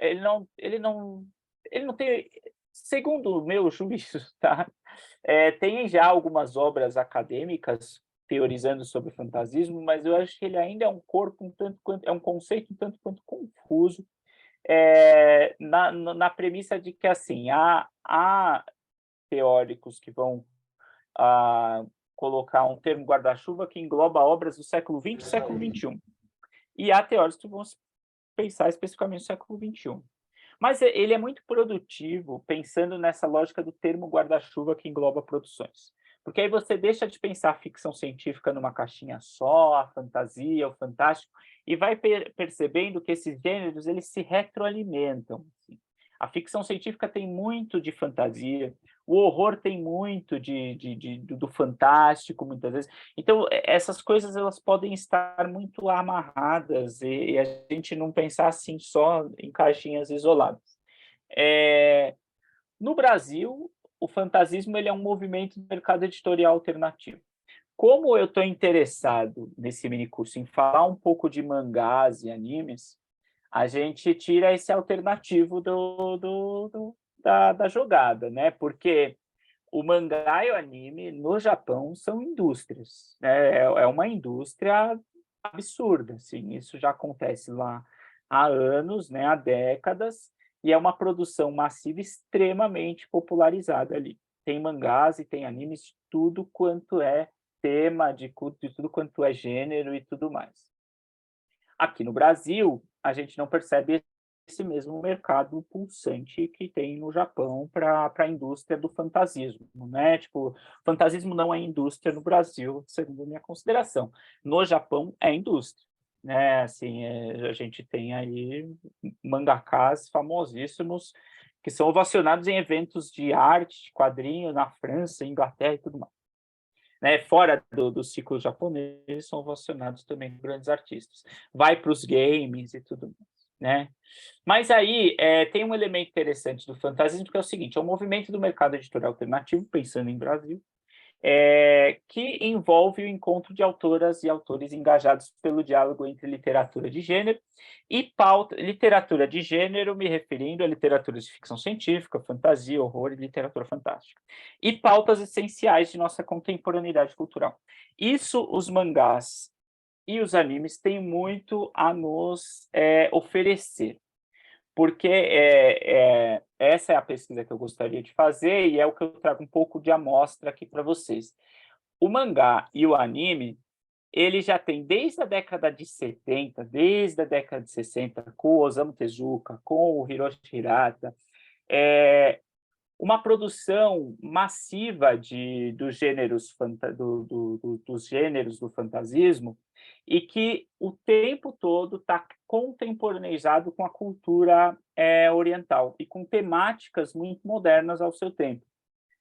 ele não tem, segundo o meu juízo, tá? Tem já algumas obras acadêmicas teorizando sobre o fantasismo, mas eu acho que ele ainda é um corpo é um conceito um tanto quanto confuso, na premissa de que, assim, há teóricos que vão a colocar um termo guarda-chuva que engloba obras do século XX e século XXI. E há teóricos que vão pensar especificamente no século XXI. Mas ele é muito produtivo pensando nessa lógica do termo guarda-chuva que engloba produções. Porque aí você deixa de pensar a ficção científica numa caixinha só, a fantasia, o fantástico, e vai percebendo que esses gêneros eles se retroalimentam. Assim. A ficção científica tem muito de fantasia, o horror tem muito do fantástico, muitas vezes. Então, essas coisas elas podem estar muito amarradas e a gente não pensar assim só em caixinhas isoladas. No Brasil, o fantasismo ele é um movimento do mercado editorial alternativo. Como eu estou interessado nesse minicurso em falar um pouco de mangás e animes, a gente tira esse alternativo da jogada, né? Porque o mangá e o anime no Japão são indústrias, né? É uma indústria absurda, assim. Isso já acontece lá há anos, né? Há décadas, e é uma produção massiva extremamente popularizada ali. Tem mangás e tem animes de tudo quanto é tema, de tudo quanto é gênero e tudo mais. Aqui no Brasil, a gente não percebe esse mesmo mercado pulsante que tem no Japão para a indústria do fantasismo, né? Tipo, fantasismo não é indústria no Brasil, segundo a minha consideração. No Japão é indústria, né? Assim, a gente tem aí mangakás famosíssimos que são ovacionados em eventos de arte, de quadrinho na França, Inglaterra e tudo mais. Né, fora do ciclo japonês, são ovacionados também grandes artistas. Vai para os games e tudo mais, né? Mas aí tem um elemento interessante do fantasismo, que é o seguinte: é um movimento do mercado editorial alternativo, pensando em Brasil, que envolve o encontro de autoras e autores engajados pelo diálogo entre literatura de gênero e pauta. Literatura de gênero, me referindo a literatura de ficção científica, fantasia, horror e literatura fantástica. E pautas essenciais de nossa contemporaneidade cultural. Isso os mangás e os animes têm muito a nos oferecer, porque essa é a pesquisa que eu gostaria de fazer e é o que eu trago um pouco de amostra aqui para vocês. O mangá e o anime, ele já tem desde a década de 70, desde a década de 60, com o Osamu Tezuka, com o Hiroshi Hirata, uma produção massiva dos gêneros dos gêneros do fantasismo e que o tempo todo está contemporaneizado com a cultura oriental e com temáticas muito modernas ao seu tempo.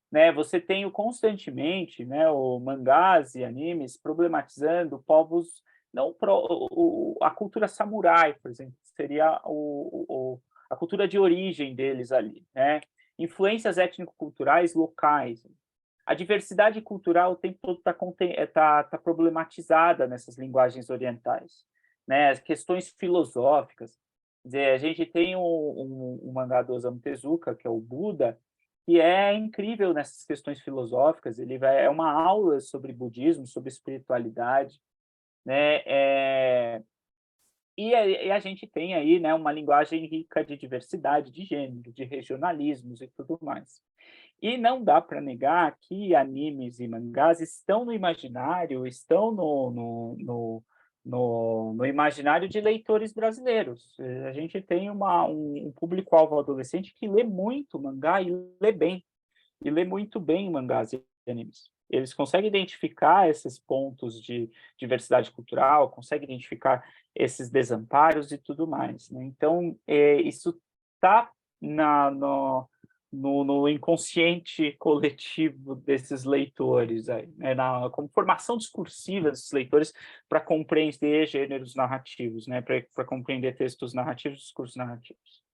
Né? Você tem constantemente, né, o mangás e animes problematizando povos, não a cultura samurai, por exemplo, seria a cultura de origem deles ali, né? Influências étnico-culturais locais. A diversidade cultural o tempo todo tá problematizada nessas linguagens orientais, né? As questões filosóficas. Quer dizer, a gente tem um mangá do Osamu Tezuka, que é o Buda, que é incrível nessas questões filosóficas. É uma aula sobre budismo, sobre espiritualidade, né? E a gente tem aí, né, uma linguagem rica de diversidade de gênero, de regionalismos e tudo mais. E não dá para negar que animes e mangás estão no imaginário, estão no imaginário de leitores brasileiros. A gente tem um público-alvo adolescente que lê muito mangá e lê bem, e lê muito bem mangás e animes. eles conseguem identificar esses pontos de diversidade cultural, conseguem identificar esses desamparos e tudo mais, né? Então, isso está no inconsciente coletivo desses leitores, aí, né? Como formação discursiva desses leitores para compreender gêneros narrativos, né? Para compreender textos narrativos, discursos narrativos.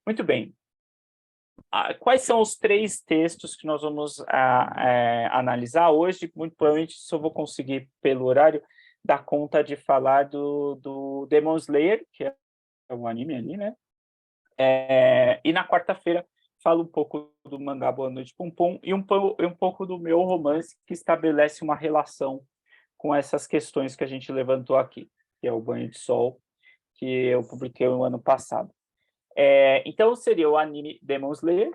Muito bem. Quais são os 3 textos que nós vamos analisar hoje? Muito provavelmente só vou conseguir, pelo horário, dar conta de falar do Demon Slayer, que é um anime ali, né? E na quarta-feira falo um pouco do mangá Boa Noite Pum Pum e um pouco do meu romance, que estabelece uma relação com essas questões que a gente levantou aqui, que é o Banho de Sol, que eu publiquei no ano passado. Então, seria o anime Demon Slayer,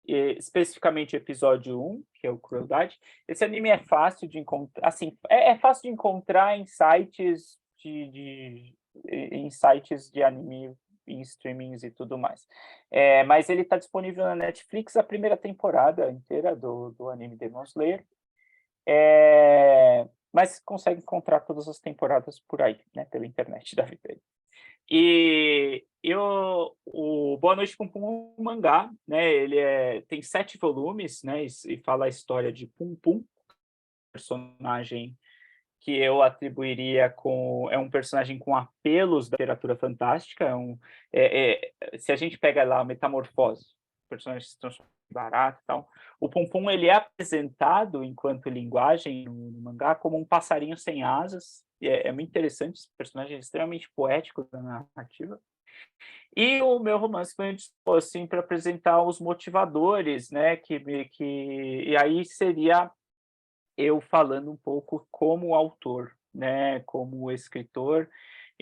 especificamente o episódio 1, que é o Crueldade. Esse anime é fácil de encontrar, assim, é fácil de encontrar em sites de anime, em streamings e tudo mais. Mas ele está disponível na Netflix, a primeira temporada inteira do anime Demon Slayer. Mas consegue encontrar todas as temporadas por aí, né, pela internet da vida. O Boa Noite Pum Pum é um mangá, né? Ele tem 7 volumes, né? E fala a história de Pum Pum, personagem que eu atribuiria é um personagem com apelos da literatura fantástica. Se a gente pega lá a Metamorfose, o personagem se transforma em barata e tal, o Pum Pum ele é apresentado enquanto linguagem no mangá como um passarinho sem asas. É muito interessante, esse personagem é extremamente poético da narrativa. E o meu romance foi assim, para apresentar os motivadores, né? E aí seria eu falando um pouco como autor, né? Como escritor,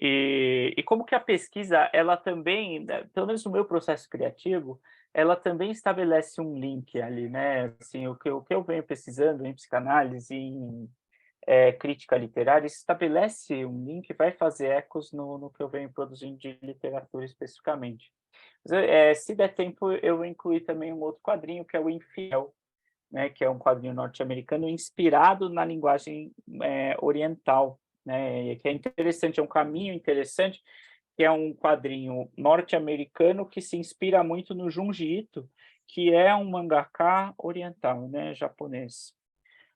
e como que a pesquisa, ela também, né, pelo menos no meu processo criativo, ela também estabelece um link ali, né? Assim, o que eu venho pesquisando em psicanálise, em crítica literária, estabelece um link, vai fazer ecos no que eu venho produzindo de literatura especificamente. Se der tempo, eu vou incluir também um outro quadrinho, que é o Infiel, né, que é um quadrinho norte-americano inspirado na linguagem oriental, né, e que é interessante, é um caminho interessante, que é um quadrinho norte-americano que se inspira muito no Junji Ito, que é um mangaka oriental, né, japonês.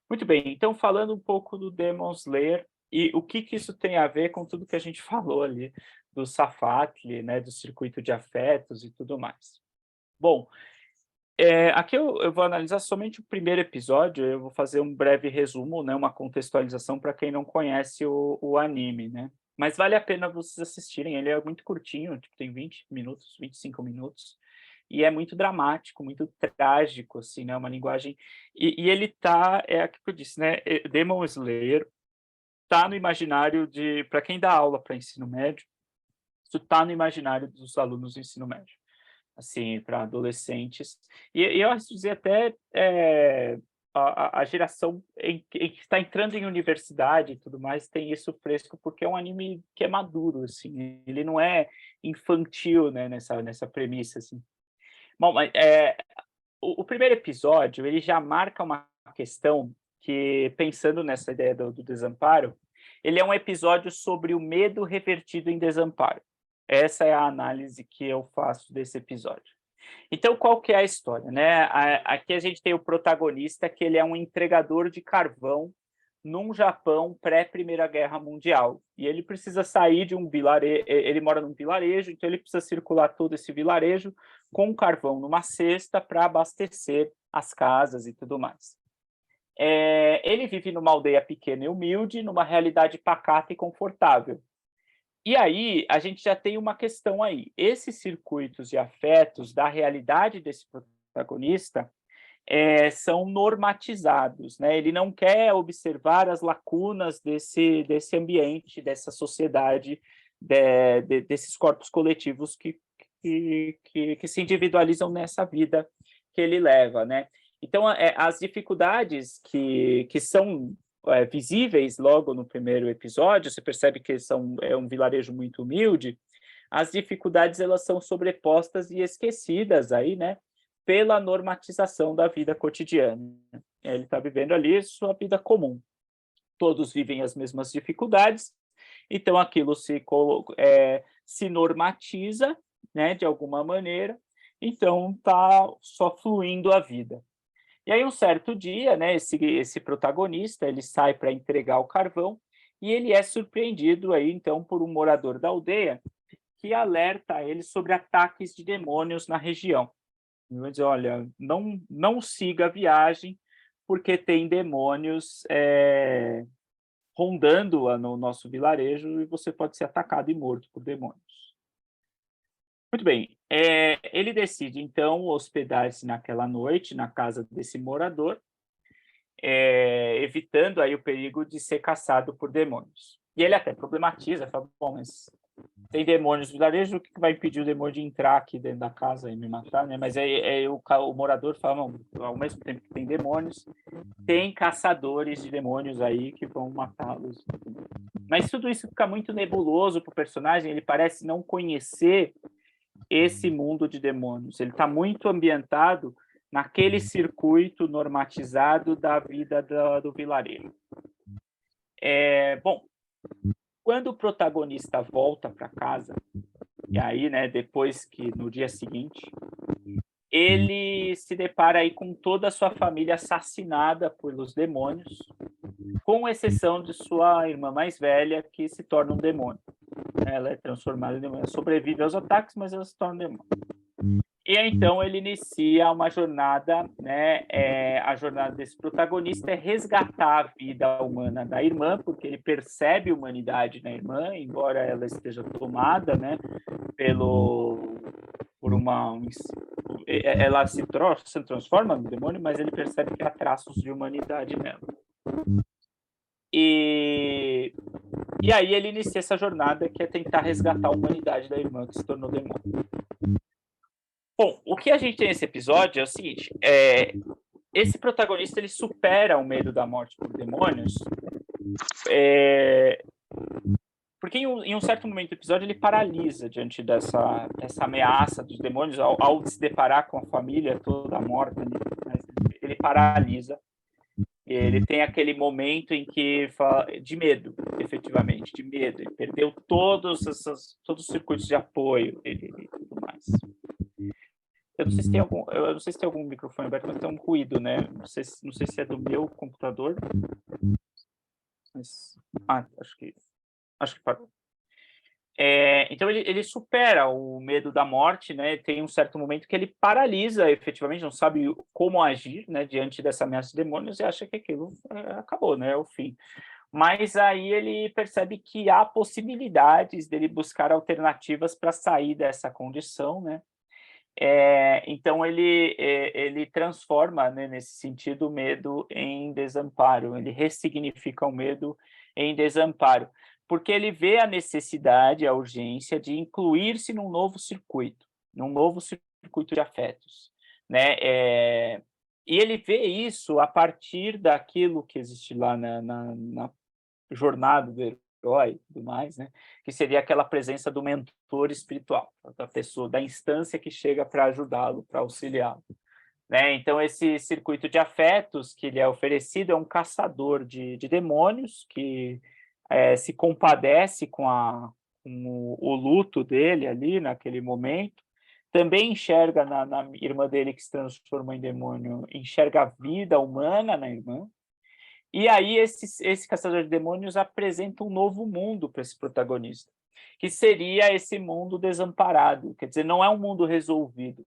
Muito bem, então falando um pouco do Demon Slayer e o que isso tem a ver com tudo que a gente falou ali do Safatli, né, do circuito de afetos e tudo mais. Bom, aqui eu vou analisar somente o primeiro episódio, eu vou fazer um breve resumo, né, uma contextualização para quem não conhece o anime, né? Mas vale a pena vocês assistirem, ele é muito curtinho, tipo, tem 20 minutos, 25 minutos, e é muito dramático, muito trágico, assim, né? Uma linguagem... E ele aquilo que eu disse, né? Demon Slayer tá no imaginário para quem dá aula para ensino médio, isso tá no imaginário dos alunos do ensino médio, assim, para adolescentes. E eu acho dizer até a geração que está entrando em universidade e tudo mais tem isso fresco, porque é um anime que é maduro, assim, ele não é infantil, né, nessa premissa, assim. Bom, mas o primeiro episódio, ele já marca uma questão que, pensando nessa ideia do desamparo, ele é um episódio sobre o medo revertido em desamparo. Essa é a análise que eu faço desse episódio. Então, qual que é a história, né? Aqui a gente tem o protagonista, que ele é um entregador de carvão num Japão pré-Primeira Guerra Mundial. E ele precisa sair de um vilarejo, ele mora num vilarejo, então ele precisa circular todo esse vilarejo com carvão numa cesta para abastecer as casas e tudo mais. Ele vive numa aldeia pequena e humilde, numa realidade pacata e confortável. E aí, a gente já tem uma questão aí. Esses circuitos de afetos da realidade desse protagonista são normatizados, né? Ele não quer observar as lacunas desse ambiente, dessa sociedade, desses corpos coletivos que se individualizam nessa vida que ele leva, né? Então, as dificuldades que são visíveis logo no primeiro episódio, você percebe que é um vilarejo muito humilde, as dificuldades elas são sobrepostas e esquecidas aí, né, pela normatização da vida cotidiana. Ele está vivendo ali sua vida comum. Todos vivem as mesmas dificuldades, então aquilo se normatiza, né, de alguma maneira, então está só fluindo a vida. E aí um certo dia, né, esse protagonista, ele sai para entregar o carvão e ele é surpreendido aí então por um morador da aldeia que alerta ele sobre ataques de demônios na região. Ele vai dizer, olha, não siga a viagem porque tem demônios rondando no nosso vilarejo e você pode ser atacado e morto por demônios. Muito bem, ele decide então hospedar-se naquela noite na casa desse morador, evitando aí o perigo de ser caçado por demônios. E ele até problematiza, fala, bom, mas tem demônios no vilarejo, o que vai impedir o demônio de entrar aqui dentro da casa e me matar, né? Mas aí o morador fala, não, ao mesmo tempo que tem demônios, tem caçadores de demônios aí que vão matá-los. Mas tudo isso fica muito nebuloso para o personagem, ele parece não conhecer esse mundo de demônios. Ele está muito ambientado naquele circuito normatizado da vida do vilarejo. Bom, quando o protagonista volta para casa, e aí, né, depois que no dia seguinte, ele se depara aí com toda a sua família assassinada pelos demônios, com exceção de sua irmã mais velha, que se torna um demônio. Ela é transformada em demônio. Ela sobrevive aos ataques, mas ela se torna um demônio. E aí, então ele inicia uma jornada, né? A jornada desse protagonista é resgatar a vida humana da irmã, porque ele percebe humanidade na irmã, embora ela esteja tomada, né? Por uma ela se transforma no demônio, mas ele percebe que há traços de humanidade nela. E aí ele inicia essa jornada que é tentar resgatar a humanidade da irmã que se tornou demônio. Bom, o que a gente tem nesse episódio é o seguinte, esse protagonista ele supera o medo da morte por demônios, porque em um certo momento do episódio ele paralisa diante dessa ameaça dos demônios, ao se deparar com a família toda morta, ele paralisa. Ele tem aquele momento em que fala de medo, efetivamente, de medo. Ele perdeu todos os circuitos de apoio e tudo mais. Eu não sei se tem algum microfone aberto, mas tem um ruído, né? Não sei se é do meu computador. Mas, acho que parou. Então ele supera o medo da morte, né? Tem um certo momento que ele paralisa, efetivamente, não sabe como agir, né, diante dessa ameaça de demônios e acha que aquilo acabou, né? É o fim. Mas aí ele percebe que há possibilidades dele buscar alternativas para sair dessa condição, né? Então ele transforma, né, nesse sentido, o medo em desamparo. Ele ressignifica o medo em desamparo, porque ele vê a necessidade, a urgência de incluir-se num novo circuito de afetos, né? E ele vê isso a partir daquilo que existe lá na jornada do herói e tudo mais, né? Que seria aquela presença do mentor espiritual, da pessoa, da instância que chega para ajudá-lo, para auxiliá-lo. Né? Então, esse circuito de afetos que lhe é oferecido é um caçador de demônios que se compadece com o luto dele ali naquele momento, também enxerga na irmã dele que se transformou em demônio, enxerga a vida humana na irmã, e aí esse caçador de demônios apresenta um novo mundo para esse protagonista, que seria esse mundo desamparado, quer dizer, não é um mundo resolvido,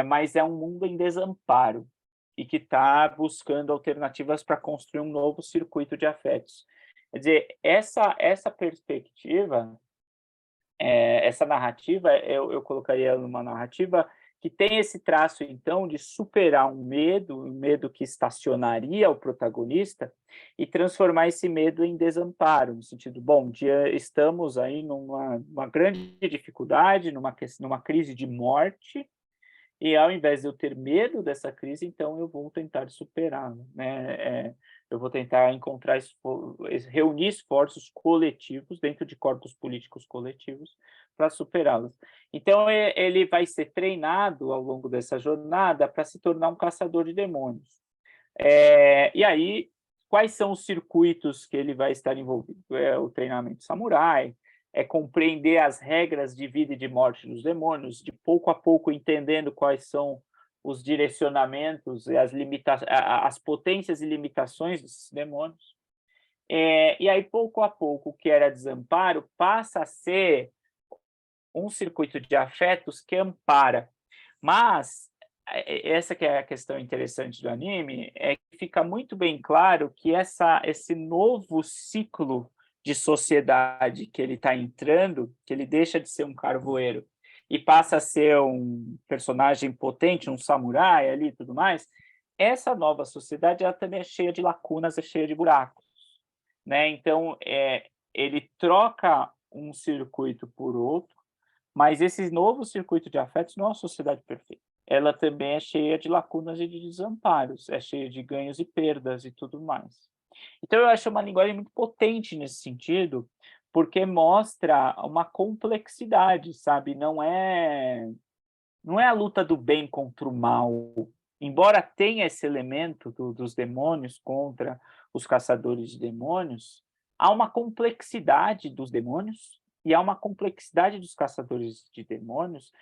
mas é um mundo em desamparo, e que está buscando alternativas para construir um novo circuito de afetos. Quer dizer, essa perspectiva, essa narrativa, eu colocaria numa narrativa que tem esse traço, então, de superar um medo que estacionaria o protagonista, e transformar esse medo em desamparo, no sentido, bom, estamos aí numa grande dificuldade, numa crise de morte, e ao invés de eu ter medo dessa crise, então eu vou tentar superá-la, né? Eu vou tentar reunir esforços coletivos dentro de corpos políticos coletivos para superá-las. Então ele vai ser treinado ao longo dessa jornada para se tornar um caçador de demônios. E aí, quais são os circuitos que ele vai estar envolvido? É o treinamento samurai, é compreender as regras de vida e de morte dos demônios, de pouco a pouco entendendo quais são os direcionamentos e as potências e limitações desses demônios. E aí, pouco a pouco, o que era desamparo passa a ser um circuito de afetos que ampara. Mas essa que é a questão interessante do anime, é que fica muito bem claro que esse novo ciclo de sociedade que ele está entrando, que ele deixa de ser um carvoeiro e passa a ser um personagem potente, um samurai ali e tudo mais, essa nova sociedade ela também é cheia de lacunas, é cheia de buracos, né? Então, ele troca um circuito por outro, mas esse novo circuito de afetos não é uma sociedade perfeita. Ela também é cheia de lacunas e de desamparos, é cheia de ganhos e perdas e tudo mais. Então, eu acho uma linguagem muito potente nesse sentido, porque mostra uma complexidade, sabe? Não é a luta do bem contra o mal. Embora tenha esse elemento dos demônios contra os caçadores de demônios, há uma complexidade dos demônios e há uma complexidade dos caçadores de demônios,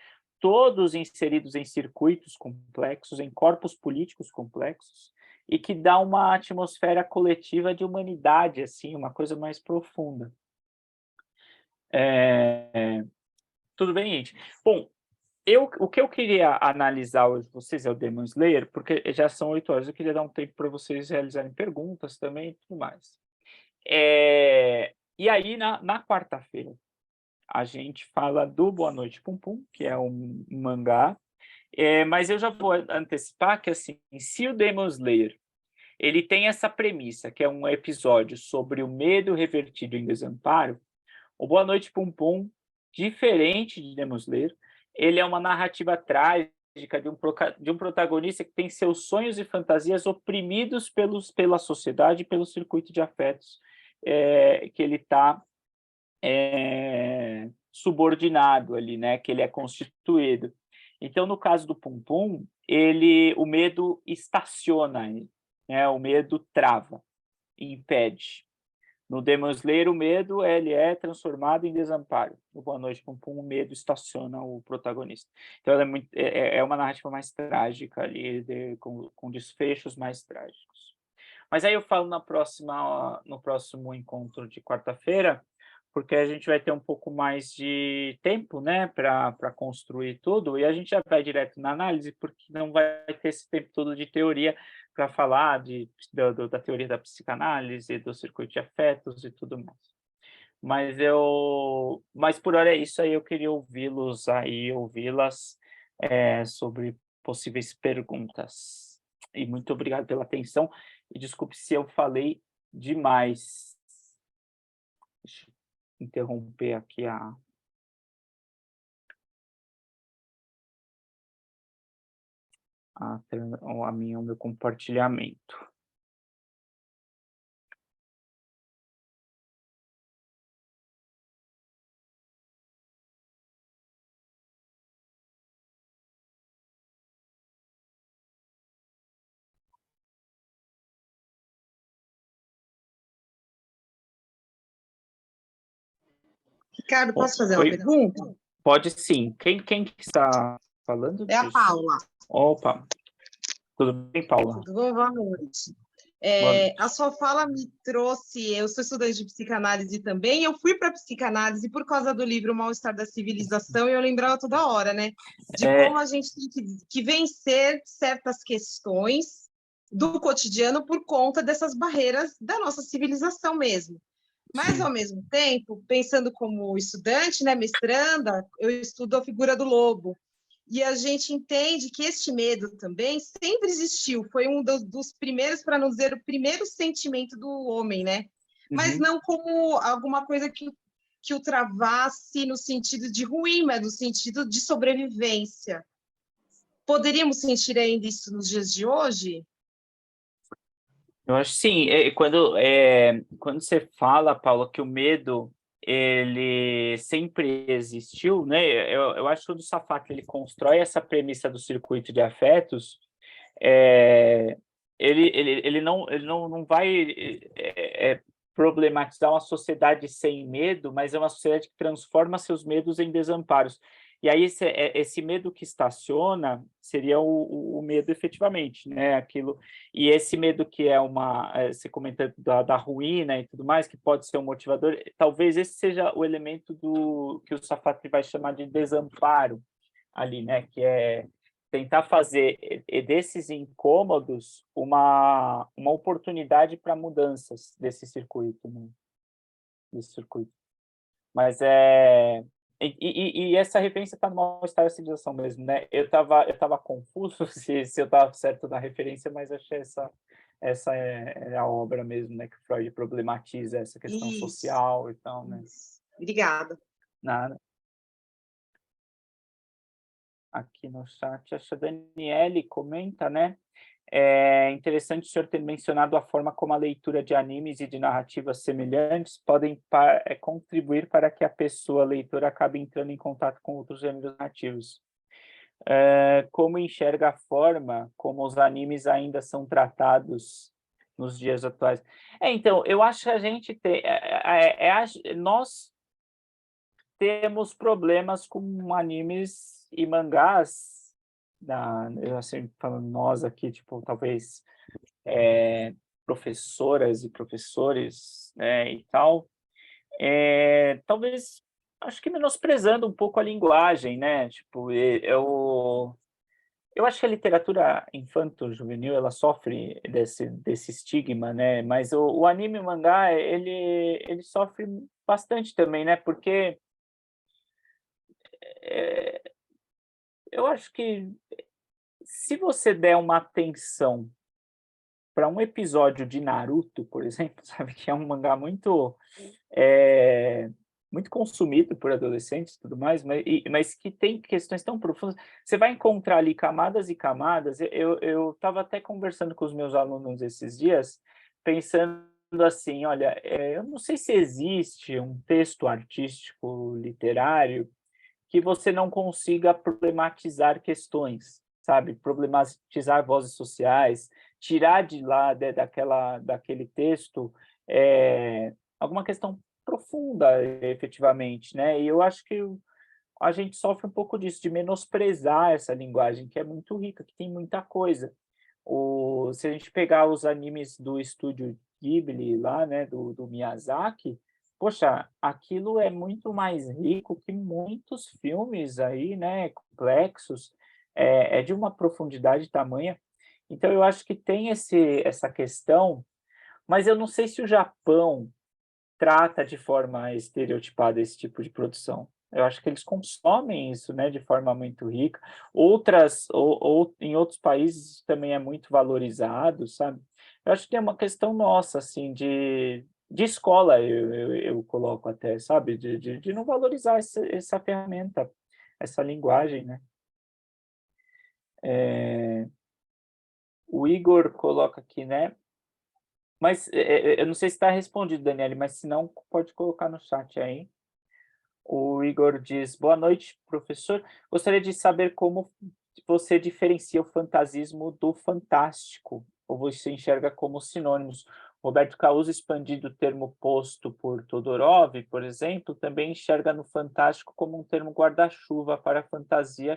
todos inseridos em circuitos complexos, em corpos políticos complexos, e que dá uma atmosfera coletiva de humanidade, assim, uma coisa mais profunda. Tudo bem, gente? Bom, o que eu queria analisar hoje com vocês é o Demon Slayer, porque já são 8 horas, eu queria dar um tempo para vocês realizarem perguntas também e tudo mais. E aí, na quarta-feira, a gente fala do Boa Noite Pum Pum, que é um mangá, mas eu já vou antecipar que, assim, se o Demon Slayer ele tem essa premissa, que é um episódio sobre o medo revertido em desamparo, o Boa Noite Pum Pum, diferente de Demon Slayer, ele é uma narrativa trágica de um protagonista que tem seus sonhos e fantasias oprimidos pela sociedade e pelo circuito de afetos que ele está subordinado ali, né? Que ele é constituído. Então, no caso do Pum Pum, o medo estaciona, né? O medo trava, impede. No Demon Slayer, o medo ele é transformado em desamparo. No Boa Noite Pum Pum, o medo estaciona o protagonista. Então, é uma narrativa mais trágica ali, com desfechos mais trágicos. Mas aí eu falo no próximo encontro de quarta-feira, porque a gente vai ter um pouco mais de tempo, né, para construir tudo, e a gente já vai direto na análise, porque não vai ter esse tempo todo de teoria para falar da teoria da psicanálise, do circuito de afetos e tudo mais. Mas por hora é isso aí, eu queria ouvi-las sobre possíveis perguntas. E muito obrigado pela atenção, e desculpe se eu falei demais. Deixa eu interromper aqui o meu compartilhamento. Ricardo, posso fazer uma pergunta? Pode sim. Quem que está falando É a Paula. Opa, tudo bem, Paula? Tudo bom? Boa noite. Boa noite. A sua fala me trouxe... Eu sou estudante de psicanálise também. Eu fui para a psicanálise por causa do livro Mal-Estar da Civilização e eu lembrava toda hora, né? De como a gente tem que vencer certas questões do cotidiano por conta dessas barreiras da nossa civilização mesmo. Mas, ao mesmo tempo, pensando como estudante, né, mestranda, eu estudo a figura do lobo. E a gente entende que este medo também sempre existiu. Foi um dos primeiros, para não dizer, o primeiro sentimento do homem, né? Mas não como alguma coisa que o travasse no sentido de ruim, mas no sentido de sobrevivência. Poderíamos sentir ainda isso nos dias de hoje? Eu acho sim. Quando você fala, Paula, que o medo ele sempre existiu, né? Eu acho que o Safak ele constrói essa premissa do circuito de afetos ele não vai problematizar uma sociedade sem medo, mas é uma sociedade que transforma seus medos em desamparos. E aí esse medo que estaciona seria o medo efetivamente, né? Aquilo, e esse medo que é você comenta da ruína e tudo mais, que pode ser um motivador, talvez esse seja o elemento que o Safatri vai chamar de desamparo ali, né? Que é tentar fazer desses incômodos uma oportunidade para mudanças desse circuito, né? Desse circuito. Mas e essa referência está no Mal-Estar da Civilização mesmo, né? Eu tava confuso se eu estava certo na referência, mas achei essa é a obra mesmo, né? Que Freud problematiza essa questão Isso, social e tal, né? isso. Obrigada. Nada. Aqui no chat, acho que a Daniele comenta, né? É interessante o senhor ter mencionado a forma como a leitura de animes e de narrativas semelhantes podem contribuir para que a pessoa leitora acabe entrando em contato com outros gêneros narrativos. Como enxerga a forma como os animes ainda são tratados nos dias atuais? Então, eu acho que a gente tem... nós temos problemas com animes e mangás, assim, falando nós aqui, tipo, talvez professoras e professores, né, e tal, talvez, acho que menosprezando um pouco a linguagem, né, tipo, eu acho que a literatura infanto-juvenil, ela sofre desse estigma, né, mas o anime e o mangá, ele sofre bastante também, né, porque eu acho que se você der uma atenção para um episódio de Naruto, por exemplo, sabe, que é um mangá muito consumido por adolescentes e tudo mais, mas que tem questões tão profundas, você vai encontrar ali camadas e camadas. Eu estava até conversando com os meus alunos esses dias, pensando assim, olha, eu não sei se existe um texto artístico, literário, que você não consiga problematizar questões, sabe? Problematizar vozes sociais, tirar de lá daquele texto alguma questão profunda, efetivamente, né? E eu acho que a gente sofre um pouco disso, de menosprezar essa linguagem, que é muito rica, que tem muita coisa. Se a gente pegar os animes do estúdio Ghibli lá, né, do Miyazaki, poxa, aquilo é muito mais rico que muitos filmes aí, né, complexos, é de uma profundidade tamanha. Então, eu acho que tem essa questão, mas eu não sei se o Japão trata de forma estereotipada esse tipo de produção. Eu acho que eles consomem isso, né, de forma muito rica. Ou em outros países isso também é muito valorizado, sabe? Eu acho que é uma questão nossa, assim, de escola, eu coloco até, sabe? De não valorizar essa ferramenta, essa linguagem, né? O Igor coloca aqui, né? Mas eu não sei se está respondido, Daniele, mas se não, pode colocar no chat aí. O Igor diz: boa noite, professor. Gostaria de saber como você diferencia o fantasismo do fantástico, ou você enxerga como sinônimos. Roberto Causo, expandindo o termo posto por Todorov, por exemplo, também enxerga no fantástico como um termo guarda-chuva para a fantasia